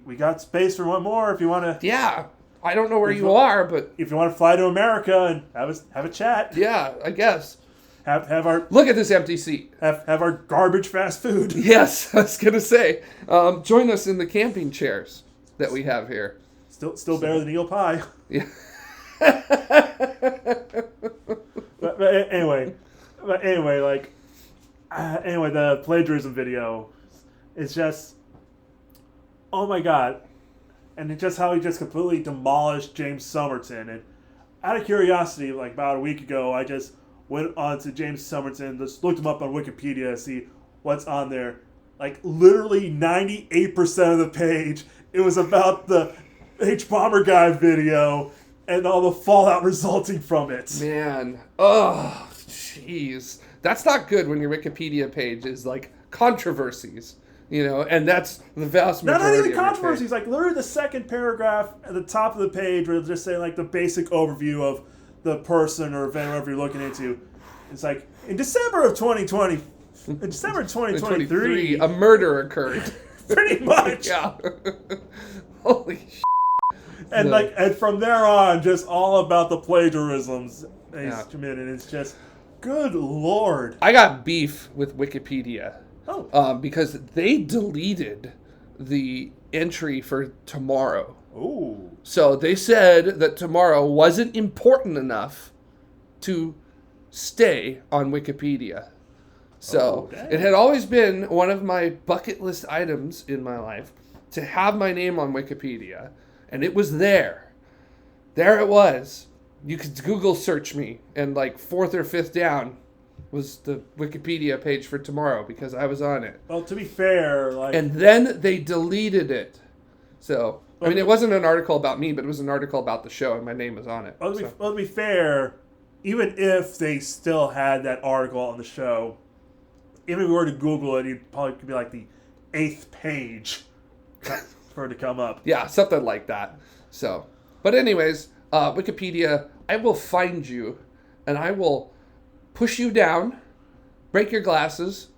We got space for one more if you want to. Yeah, I don't know where you are, but if you want to fly to America and have a chat. Yeah, I guess. Have our look at this empty seat. Have our garbage fast food. Yes, I was gonna say. Join us in the camping chairs that we have here. Still better than eel pie. Yeah. but anyway, the plagiarism video is just, oh my god, and it's just how he just completely demolished James Somerton. And out of curiosity, like about a week ago, I just went on to James Somerton, just looked him up on Wikipedia to see what's on there. Like literally 98% of the page, it was about the Hbomberguy video and all the fallout resulting from it. Man, oh, jeez, that's not good when your Wikipedia page is like controversies, and that's the vast majority. Not even controversies, like literally the second paragraph at the top of the page where it'll just say like the basic overview of the person or event, whatever you're looking into. It's like in December of 2023, a murder occurred. Pretty much. Yeah. Holy shit. And and from there on, just all about the plagiarisms he's committed. It's just, good lord. I got beef with Wikipedia. Oh. Because they deleted the entry for tomorrow. Ooh. So they said that tomorrow wasn't important enough to stay on Wikipedia. So it had always been one of my bucket list items in my life to have my name on Wikipedia. And it was there. There it was. You could Google search me, and like 4th or 5th down was the Wikipedia page for tomorrow because I was on it. Well, to be fair, and then they deleted it. So, I mean, it wasn't an article about me, but it was an article about the show, and my name was on it. Well, to be fair, even if they still had that article on the show, even if we were to Google it, it probably could be like the 8th page for it to come up. Yeah, something like that. So, but anyways, Wikipedia, I will find you, and I will push you down, break your glasses,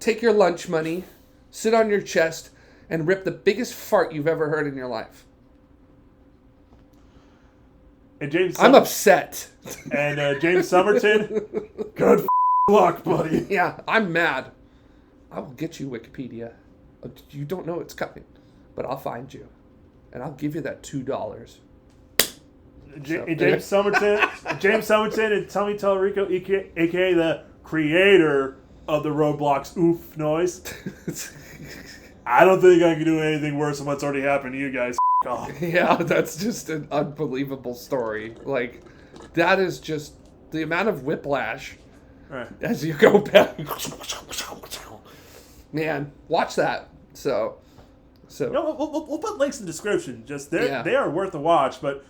take your lunch money, sit on your chest, and rip the biggest fart you've ever heard in your life. And James, I'm upset. And James Somerton, good luck, buddy. Yeah, I'm mad. I will get you, Wikipedia. You don't know it's coming, but I'll find you, and I'll give you that $2. James Somerton, and Tommy Tallarico, aka the creator of the Roblox oof noise. I don't think I can do anything worse than what's already happened to you guys. Yeah, that's just an unbelievable story. Like, that is just the amount of whiplash Right. as you go back. Man, watch that. So You know, we'll put links in the description. Just Yeah. they are worth a watch, but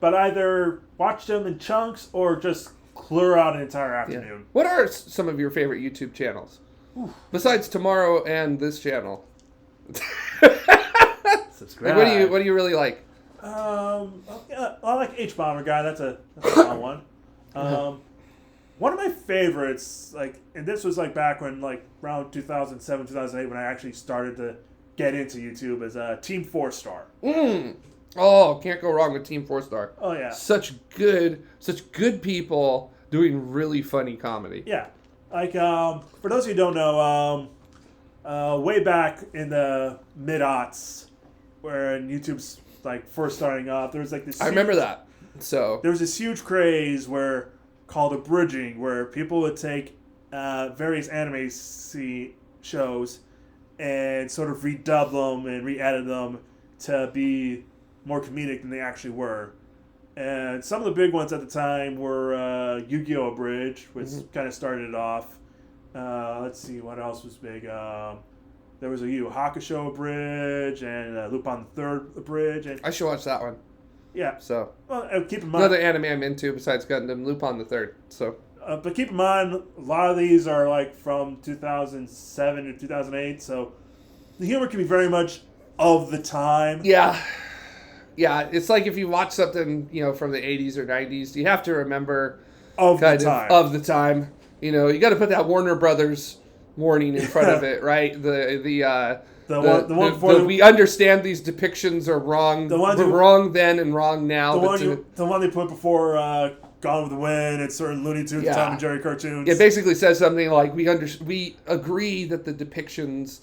either watch them in chunks or just clear out an entire yeah. afternoon. What are some of your favorite YouTube channels besides Tomorrow and this channel? Subscribe. Like, what do you really like? Yeah, I like Hbomberguy. That's a fun one. One of my favorites, like, and this was like back when, like, around 2007, 2008, when I actually started to get into YouTube, is Team 4-Star. Oh, can't go wrong with Team 4-Star. Oh yeah, Such good people doing really funny comedy. yeah. Like, for those of you who don't know, way back in the mid-aughts, where YouTube's like first starting off, there was like this. I remember that. So There was this huge craze called Abridging, where people would take various anime shows and sort of redub them and re-edit them to be more comedic than they actually were. And some of the big ones at the time were Yu-Gi-Oh! Abridged, which kind of started it off. Let's see, what else was big? There was a Yu Yu Hakusho Abridged and Lupin the Third Abridged. And I should watch that one. yeah. So Well, keep in mind. another anime I'm into besides Gundam, Lupin the Third. So But keep in mind, a lot of these are like from 2007 to 2008, so the humor can be very much of the time. yeah, it's like if you watch something from the 80s or 90s, you have to remember Of the kind time. of the time. You got to put that Warner Brothers warning in front of it, right? The one before we understand these depictions are wrong. We're wrong then and wrong now. the one they put before Gone with the Wind and certain Looney Tunes, Yeah. Tom and Jerry cartoons. It basically says something like we agree that the depictions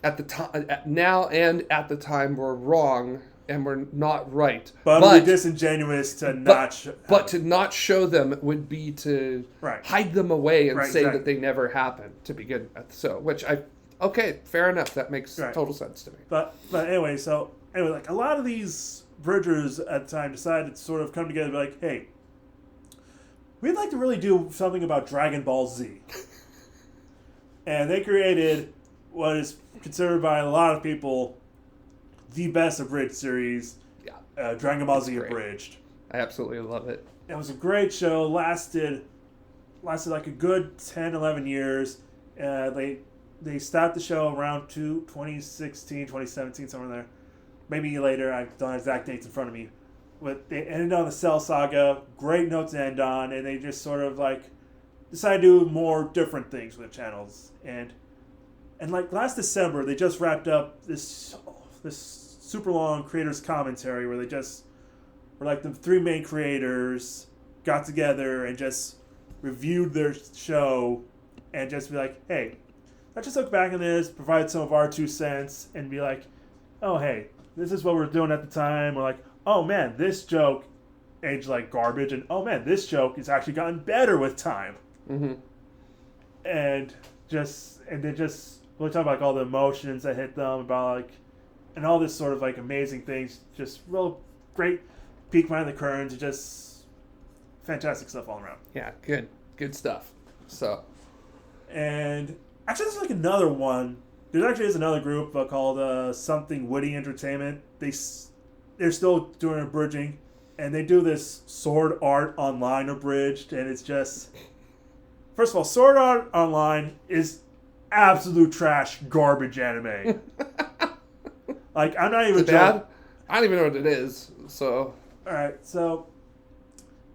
at the time now and at the time were wrong and were not right. but it would be disingenuous to not. But to not show them would be to Right. hide them away and Right, say exactly. that they never happened to begin with. So, okay, fair enough. That makes total sense to me. But anyway, like a lot of these bridgers at the time decided to sort of come together and be like, hey, we'd like to really do something about Dragon Ball Z. And they created what is considered by a lot of people the best abridged series, Dragon Ball Z Great. Abridged. I absolutely love it. It was a great show, lasted like a good 10, 11 years. They stopped the show around 2016, 2017, somewhere there. Maybe later, I don't have exact dates in front of me. But they ended on the Cell Saga, great note to end on, and they just sort of like decided to do more different things with channels. And like last December, they just wrapped up this super long creators commentary where they just were like the three main creators got together and just reviewed their show and just be like, hey, let's just look back on this, provide some of our 2 cents, and be like, oh, hey, this is what we were doing at the time. We're like, oh, man, this joke aged like garbage, and oh, man, this joke has actually gotten better with time. Mm-hmm. And they just really talk about like all the emotions that hit them, about like, and all this sort of like amazing things, just real great peek behind the curtains, and just fantastic stuff all around. Yeah, good stuff. So, and actually, there's like another one. There actually is another group called Something Witty Entertainment. They're still doing abridging, and they do this Sword Art Online abridged, and it's just, first of all, Sword Art Online is absolute trash, garbage anime. Like, I'm not even is it bad? I don't even know what it is. So, all right, so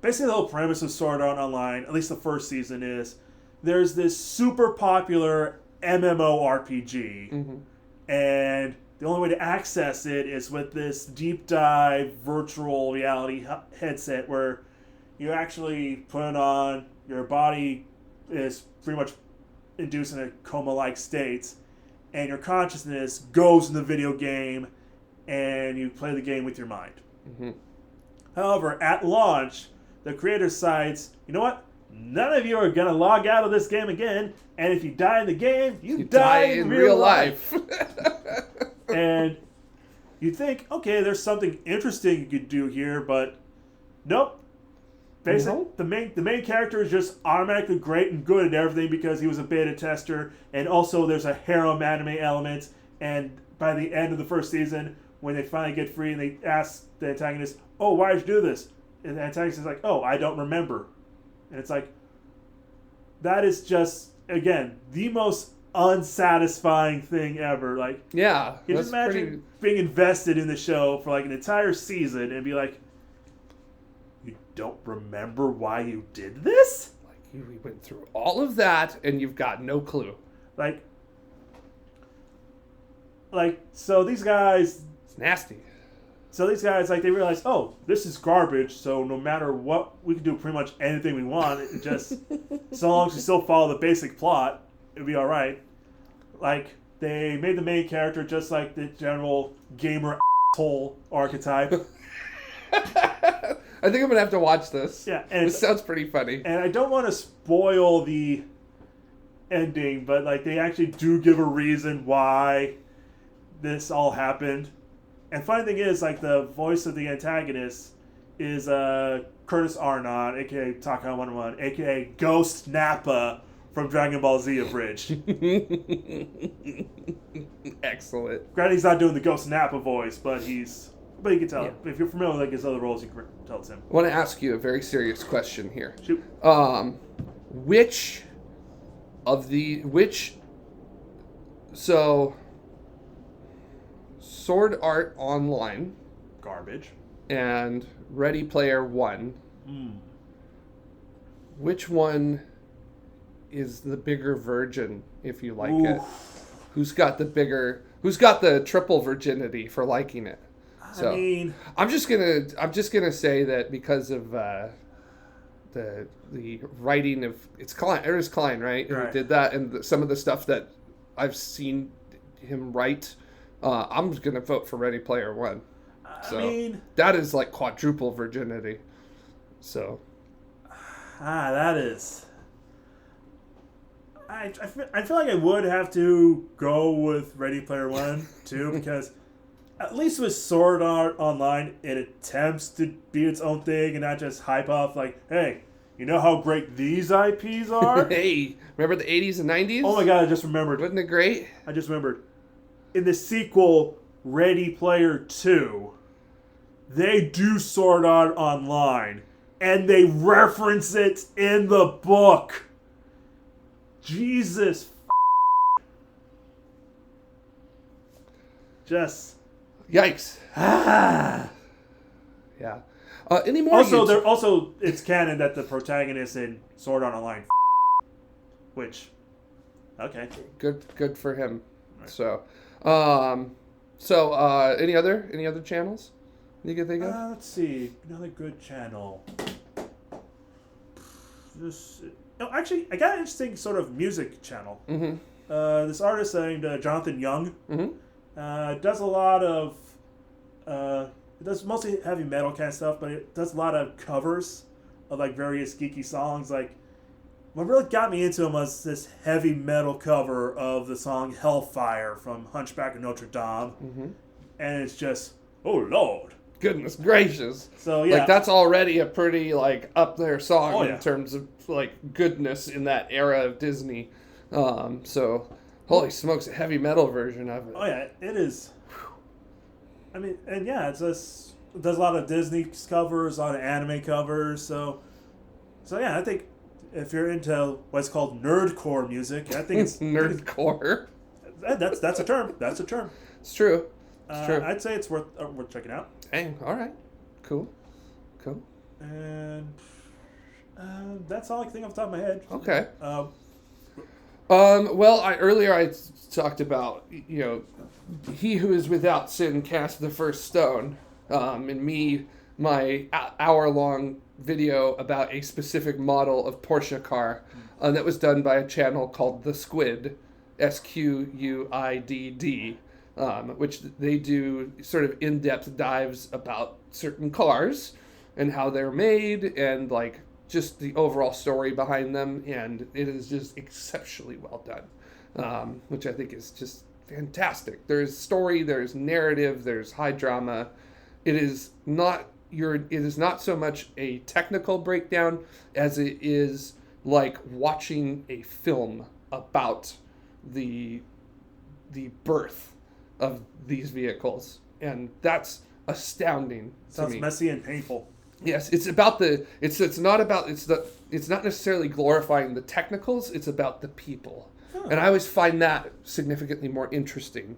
basically the whole premise of Sword Art Online, at least the first season, is there's this super popular MMORPG, and the only way to access it is with this deep dive virtual reality headset where you actually put it on, your body is pretty much induced in a coma-like state, and your consciousness goes in the video game, and you play the game with your mind. However, at launch, the creator decides, you know what? None of you are going to log out of this game again, and if you die in the game, you die in real life. And you think, okay, there's something interesting you could do here, but nope. basically No. the main character is just automatically great and good at everything because he was a beta tester, and also there's a harem anime element. And by the end of the first season, when they finally get free and they ask the antagonist, "Oh, why did you do this?" and the antagonist is like, "Oh, I don't remember," and it's like, that is just again the most unsatisfying thing ever. Like, Yeah. you just imagine being invested in the show for like an entire season and be like, you don't remember why you did this? Like, we went through all of that and you've got no clue. Like, so these guys, It's nasty. like, they realize, oh, this is garbage, so no matter what, we can do pretty much anything we want. It just, so long as you still follow the basic plot, it'll be alright. Like, they made the main character just like the general gamer asshole archetype. I think I'm gonna have to watch this. Yeah, and This sounds pretty funny. And I don't want to spoil the ending, but like they actually do give a reason why this all happened. And funny thing is, like, the voice of the antagonist is Curtis Arnott, aka Taka 101, aka Ghost Nappa from Dragon Ball Z Abridged. Excellent. Granted, he's not doing the Ghost Nappa voice, but you can tell. Yeah. If you're familiar with like his other roles, you can tell it's him. I want to ask you a very serious question here. Shoot. So Sword Art Online Garbage. and Ready Player One. Which one is the bigger virgin, if you like it? Who's got the triple virginity for liking it? So, I mean, I'm just gonna say that because of the writing of Ernest Cline, right? Who did that, and some of the stuff that I've seen him write, I'm gonna vote for Ready Player One. So, I mean, that is like quadruple virginity. So, that is. I feel like I would have to go with Ready Player One too, because at least with Sword Art Online, it attempts to be its own thing and not just hype off like, hey, you know how great these IPs are? Hey, remember the 80s and 90s? Oh my god, I just remembered. Wasn't it great? I just remembered. In the sequel, Ready Player 2, they do Sword Art Online, and they reference it in the book. Jesus. Just. Yikes. Yeah. Any more? Also, it's canon that the protagonist in Sword Art Online, which, okay, good for him. Right. So, any other channels you can think of? Let's see, another good channel. Actually, I got an interesting sort of music channel. Mm-hmm. This artist named Jonathan Young. Mm-hmm. Does a lot of. It does mostly heavy metal kind of stuff, but it does a lot of covers of like various geeky songs. Like, what really got me into him was this heavy metal cover of the song Hellfire from Hunchback of Notre Dame. Mm-hmm. And it's just, oh Lord. Goodness gracious. So yeah. Like, that's already a pretty like up there song in terms of like goodness in that era of Disney. So holy smokes, a heavy metal version of it. Oh yeah, it is. I mean, and yeah, it does a lot of Disney covers, a lot of anime covers. So yeah, I think if you're into what's called nerdcore music, I think it's nerdcore. That's a term. That's a term. It's true. It's true. I'd say it's worth checking out. Hey, all right, cool. And that's all I can think off the top of my head. Okay. Well, earlier I talked about, he who is without sin cast the first stone, and my hour-long video about a specific model of Porsche car that was done by a channel called The Squid, SQUIDD, which they do sort of in-depth dives about certain cars and how they're made and like just the overall story behind them, and it is just exceptionally well done, which I think is just fantastic. There's story, there's narrative, there's high drama. It is not it is not so much a technical breakdown as it is like watching a film about the birth of these vehicles, and that's astounding. Sounds messy and painful. Yes, it's about it's not necessarily glorifying the technicals. It's about the people, and I always find that significantly more interesting,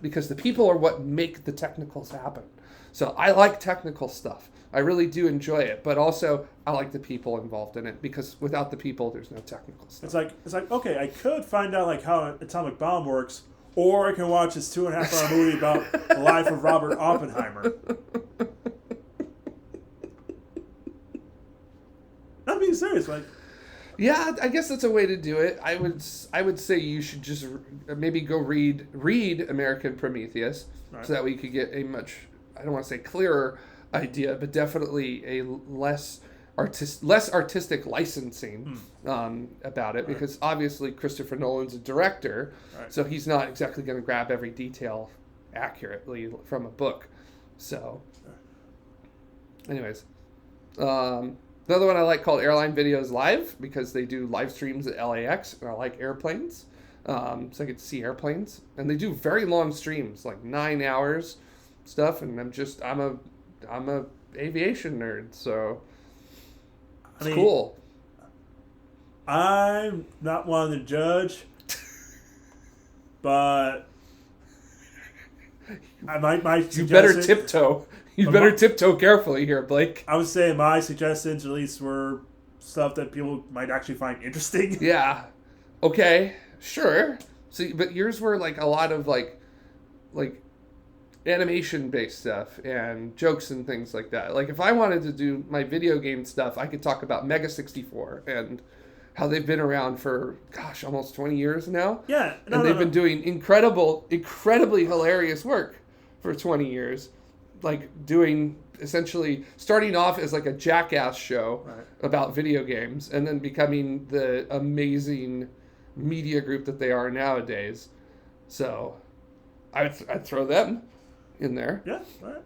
because the people are what make the technicals happen. So I like technical stuff. I really do enjoy it, but also I like the people involved in it, because without the people, there's no technical stuff. It's like okay, I could find out like how an atomic bomb works, or I can watch this 2.5-hour movie about the life of Robert Oppenheimer. I'm being serious, like. Yeah, I guess that's a way to do it. I would say you should just maybe go read American Prometheus, right, so that way you could get a much, I don't want to say clearer idea, but definitely a less artistic licensing about it, right, because obviously Christopher Nolan's a director, right, so he's not exactly going to grab every detail accurately from a book. So, anyways, another one I like called Airline Videos Live, because they do live streams at LAX, and I like airplanes, so I get to see airplanes, and they do very long streams, like 9 hours stuff, and I'm a aviation nerd, so it's cool. I'm not one to judge, but you better tiptoe. You better tiptoe carefully here, Blake. I would say my suggestions, at least, were stuff that people might actually find interesting. Yeah. Okay. Sure. See, but yours were like a lot of like animation-based stuff and jokes and things like that. Like if I wanted to do my video game stuff, I could talk about Mega 64 and how they've been around for, gosh, almost 20 years now. Yeah. And they've been doing incredibly hilarious work for 20 years. Like doing, essentially starting off as like a jackass show, right, about video games, and then becoming the amazing media group that they are nowadays. So I'd throw them in there. Yeah, right.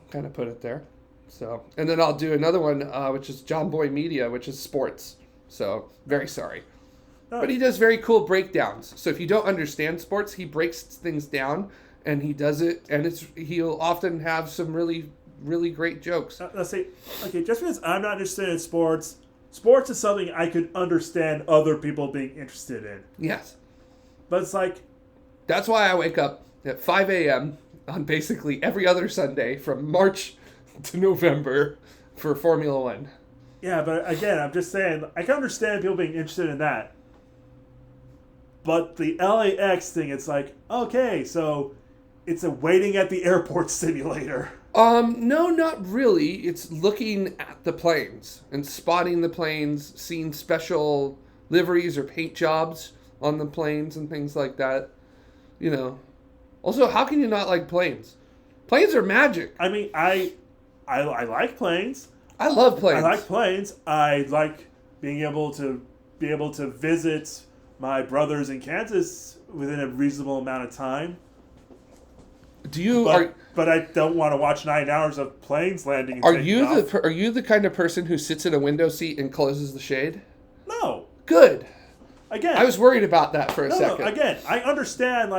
Kind of put it there. So, and then I'll do another one, which is John Boy Media, which is sports. So, very sorry. Oh. But he does very cool breakdowns. So if you don't understand sports, he breaks things down, and he does it, and he'll often have some really, really great jokes. Let's say, okay, just because I'm not interested in sports is something I could understand other people being interested in. Yes. But it's like... That's why I wake up at 5 a.m. on basically every other Sunday from March to November for Formula One. Yeah, but again, I'm just saying, I can understand people being interested in that. But the LAX thing, it's like, okay, so it's a waiting at the airport simulator. No, not really. It's looking at the planes and spotting the planes, seeing special liveries or paint jobs on the planes and things like that. You know. Also, how can you not like planes? Planes are magic. I mean, I like planes. I love planes. I like planes. I like being able to visit my brothers in Kansas within a reasonable amount of time. But I don't want to watch 9 hours of planes landing. Are you the kind of person who sits in a window seat and closes the shade? No. Good. Again, I was worried about that for a second. No, again, I understand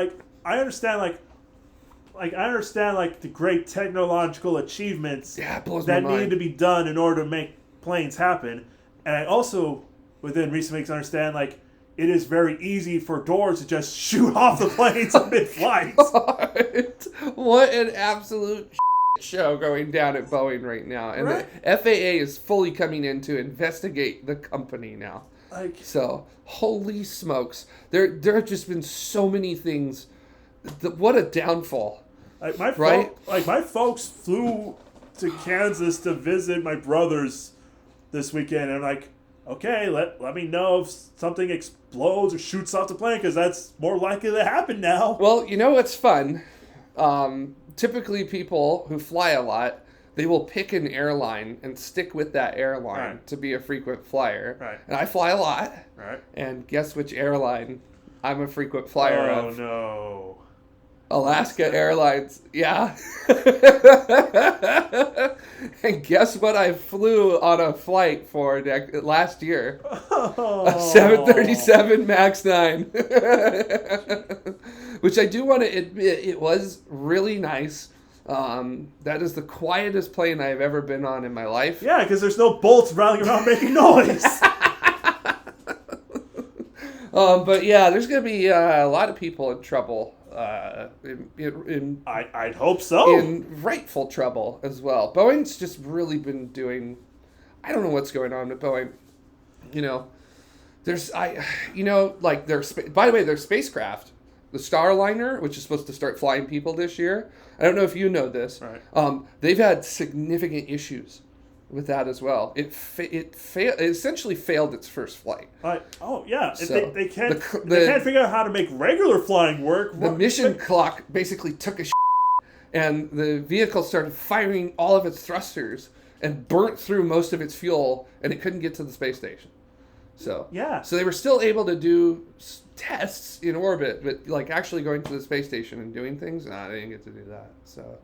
the great technological achievements that needed to be done in order to make planes happen, and I also, within recent weeks, understand like it is very easy for doors to just shoot off the planes mid-flight. What an absolute show going down at Boeing right now. And right? The FAA is fully coming in to investigate the company now. So, holy smokes. There have just been so many things. What a downfall. My folks flew to Kansas to visit my brothers this weekend. And I'm like, okay, let me know if something explodes or shoots off the plane, because that's more likely to happen now. Well, you know what's fun? Typically people who fly a lot, they will pick an airline and stick with that airline to be a frequent flyer. Right. And I fly a lot. Right. And guess which airline I'm a frequent flyer of? Oh, no. Alaska Airlines, yeah. And guess what I flew on a flight for last year? A 737 MAX 9. Which I do want to admit, it was really nice. That is the quietest plane I've ever been on in my life. Yeah, because there's no bolts rattling around making noise. But yeah, there's going to be a lot of people in trouble. I'd hope so. In rightful trouble as well. Boeing's just really been doing. I don't know what's going on with Boeing. You know, like by the way, their spacecraft, the Starliner, which is supposed to start flying people this year. I don't know if you know this. Right. They've had significant issues with that as well. It essentially failed its first flight. Oh yeah, So they can't figure out how to make regular flying work. The mission clock basically took a and the vehicle started firing all of its thrusters and burnt through most of its fuel, and it couldn't get to the space station. So yeah, so they were still able to do tests in orbit, but like actually going to the space station and doing things, they didn't get to do that. So.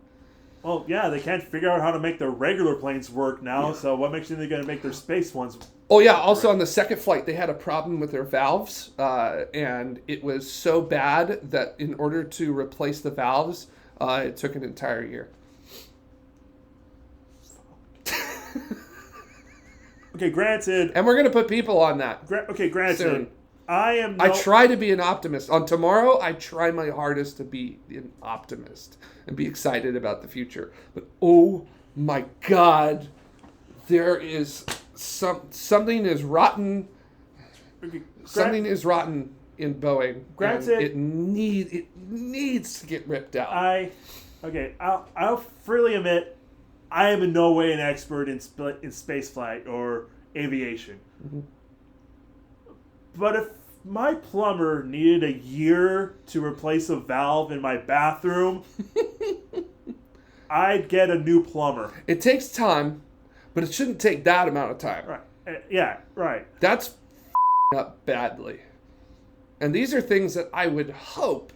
Well, yeah, they can't figure out how to make their regular planes work now, so what makes you think they're going to make their space ones? Oh, yeah, also on the second flight, they had a problem with their valves, and it was so bad that in order to replace the valves, it took an entire year. Okay, granted... And we're going to put people on that. Granted, soon. I try to be an optimist. On tomorrow, I try my hardest to be an optimist and be excited about the future. But oh my God, there is something is rotten. Something is rotten in Boeing. Granted, it needs to get ripped out. I'll freely admit, I am in no way an expert in space flight or aviation. Mm-hmm. But if my plumber needed a year to replace a valve in my bathroom, I'd get a new plumber. It takes time, but it shouldn't take that amount of time. Right. Yeah, right. That's up badly. And these are things that I would hope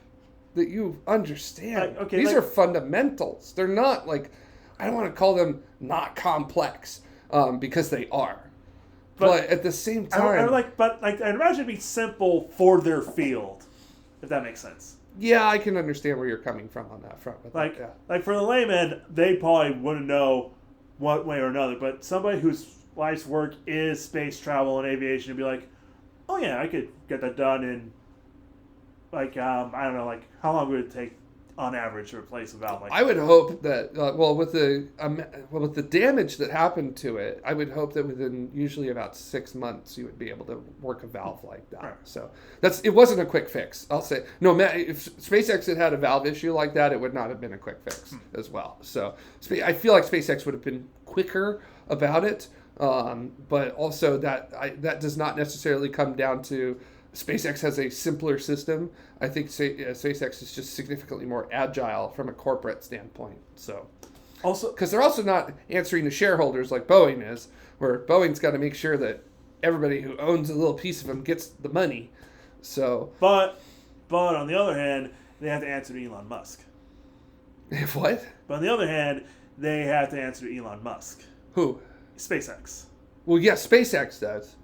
that you understand. These are fundamentals. They're not like, I don't want to call them not complex, because they are. But at the same time... I'd imagine it'd be simple for their field, if that makes sense. Yeah, I can understand where you're coming from on that front. Like for the layman, they probably wouldn't know one way or another. But somebody whose life's work is space travel and aviation would be like, oh yeah, I could get that done in, I don't know, how long would it take on average to replace a valve like that? I would hope that, with the damage that happened to it, I would hope that within usually about 6 months you would be able to work a valve like that. Right. So it wasn't a quick fix. I'll say no. If SpaceX had a valve issue like that, it would not have been a quick fix as well. So I feel like SpaceX would have been quicker about it, but also that does not necessarily come down to. SpaceX has a simpler system. I think SpaceX is just significantly more agile from a corporate standpoint. So, also because they're also not answering to shareholders like Boeing is, where Boeing's got to make sure that everybody who owns a little piece of them gets the money. So, but on the other hand, they have to answer to Elon Musk. What? But on the other hand, they have to answer to Elon Musk. Who? SpaceX. Well, yeah, SpaceX does.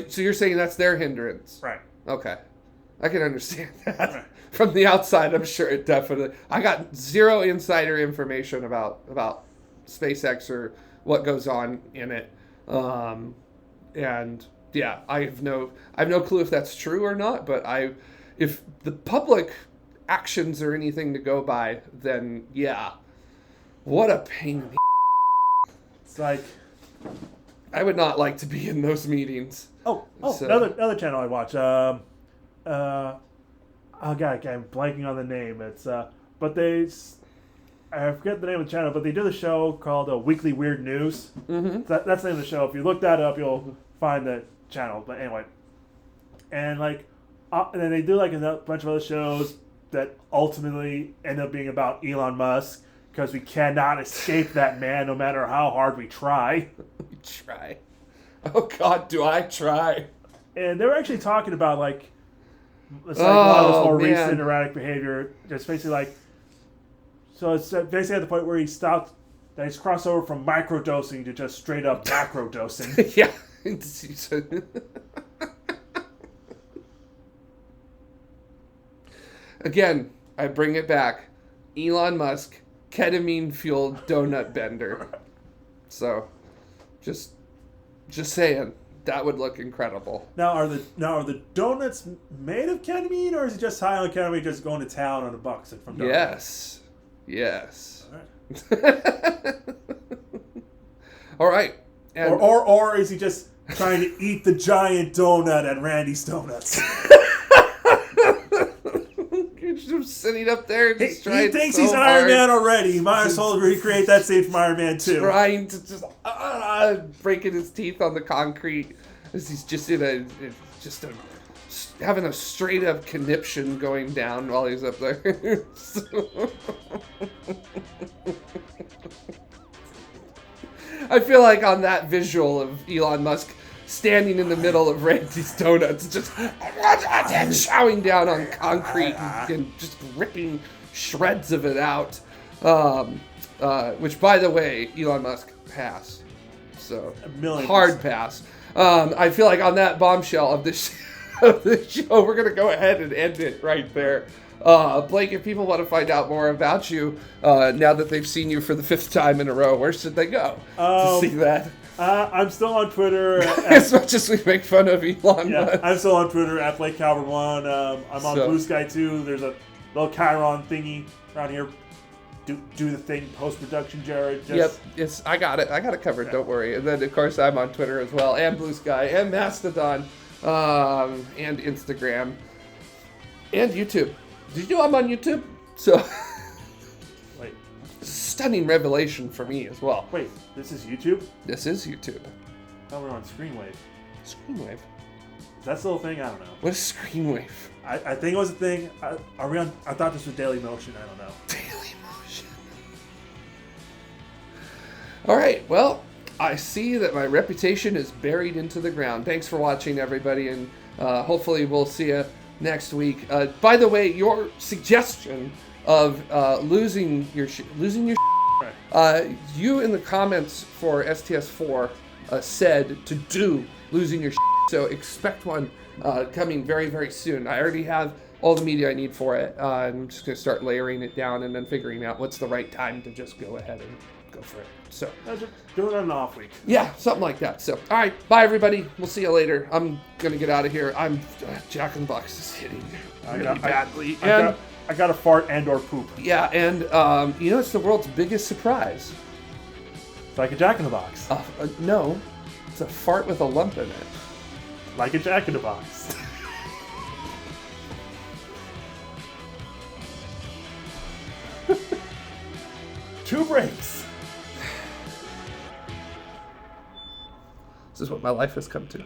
So you're saying that's their hindrance? Right. Okay. I can understand that. Right. From the outside, I'm sure it definitely... I got zero insider information about SpaceX or what goes on in it. And yeah, I have no clue if that's true or not, but if the public actions are anything to go by, then yeah. What a pain in the... It's like... I would not like to be in those meetings. Another channel I watch. Oh god, I'm blanking on the name. It's I forget the name of the channel, but they do the show called Weekly Weird News. Mm-hmm. That's the name of the show. If you look that up, you'll find the channel. But anyway, and then they do a bunch of other shows that ultimately end up being about Elon Musk, because we cannot escape that man no matter how hard we try. We try. Oh God, do I try? And they were actually talking about a lot of this more recent erratic behavior. Just basically So it's basically at the point where he stopped, that he's crossed over from microdosing to just straight up macro dosing. Yeah. Again, I bring it back. Elon Musk, ketamine-fueled donut bender. So, just saying, that would look incredible. Now are the donuts made of ketamine, or is he just high on ketamine, just going to town on a box from donuts? Yes. All right. All right. And or is he just trying to eat the giant donut at Randy's Donuts? You're just sitting up there and just trying. He thinks so he's hard. Iron Man already. He might as well recreate that scene from Iron Man 2. Trying to just breaking his teeth on the concrete as he's just having a straight up conniption going down while he's up there. I feel like on that visual of Elon Musk standing in the middle of Randy's Donuts, just chowing down on concrete and just ripping shreds of it out. Which, by the way, Elon Musk pass. So, hard pass. I feel like on that bombshell of this show, we're going to go ahead and end it right there. Blake, if people want to find out more about you, now that they've seen you for the 5th time in a row, where should they go to see that? I'm still on Twitter. As much as we make fun of Elon Musk. I'm still on Twitter at Blake Calvert 1. I'm on Blue Sky too. There's a little Chiron thingy around here. Do the thing post-production, Jared. Yep, yes, I got it. I got it covered, don't worry. And then, of course, I'm on Twitter as well, and Blue Sky, and Mastodon, and Instagram, and YouTube. Did you know I'm on YouTube? So, wait. Stunning revelation for me as well. Wait, this is YouTube? This is YouTube. Oh, we're on Screenwave. Screenwave? Is that still a thing? I don't know. What is Screenwave? I think it was a thing. Are we on? I thought this was Daily Motion. I don't know. Daily Motion. All right, well, I see that my reputation is buried into the ground. Thanks for watching, everybody, and hopefully we'll see you next week. By the way, your suggestion of losing your Right. you in the comments for STS-4 said to do losing your so expect one coming very, very soon. I already have all the media I need for it. I'm just going to start layering it down and then figuring out what's the right time to just go ahead and go for it. So doing it on an off week. Yeah, something like that. So, all right, bye everybody. We'll see you later. I'm gonna get out of here. I'm Jack in the Box is hitting really badly. I got to fart and/or poop. Yeah, and you know it's the world's biggest surprise. It's like a Jack in the Box. No, it's a fart with a lump in it. Like a Jack in the Box. 2 breaks. This is what my life has come to.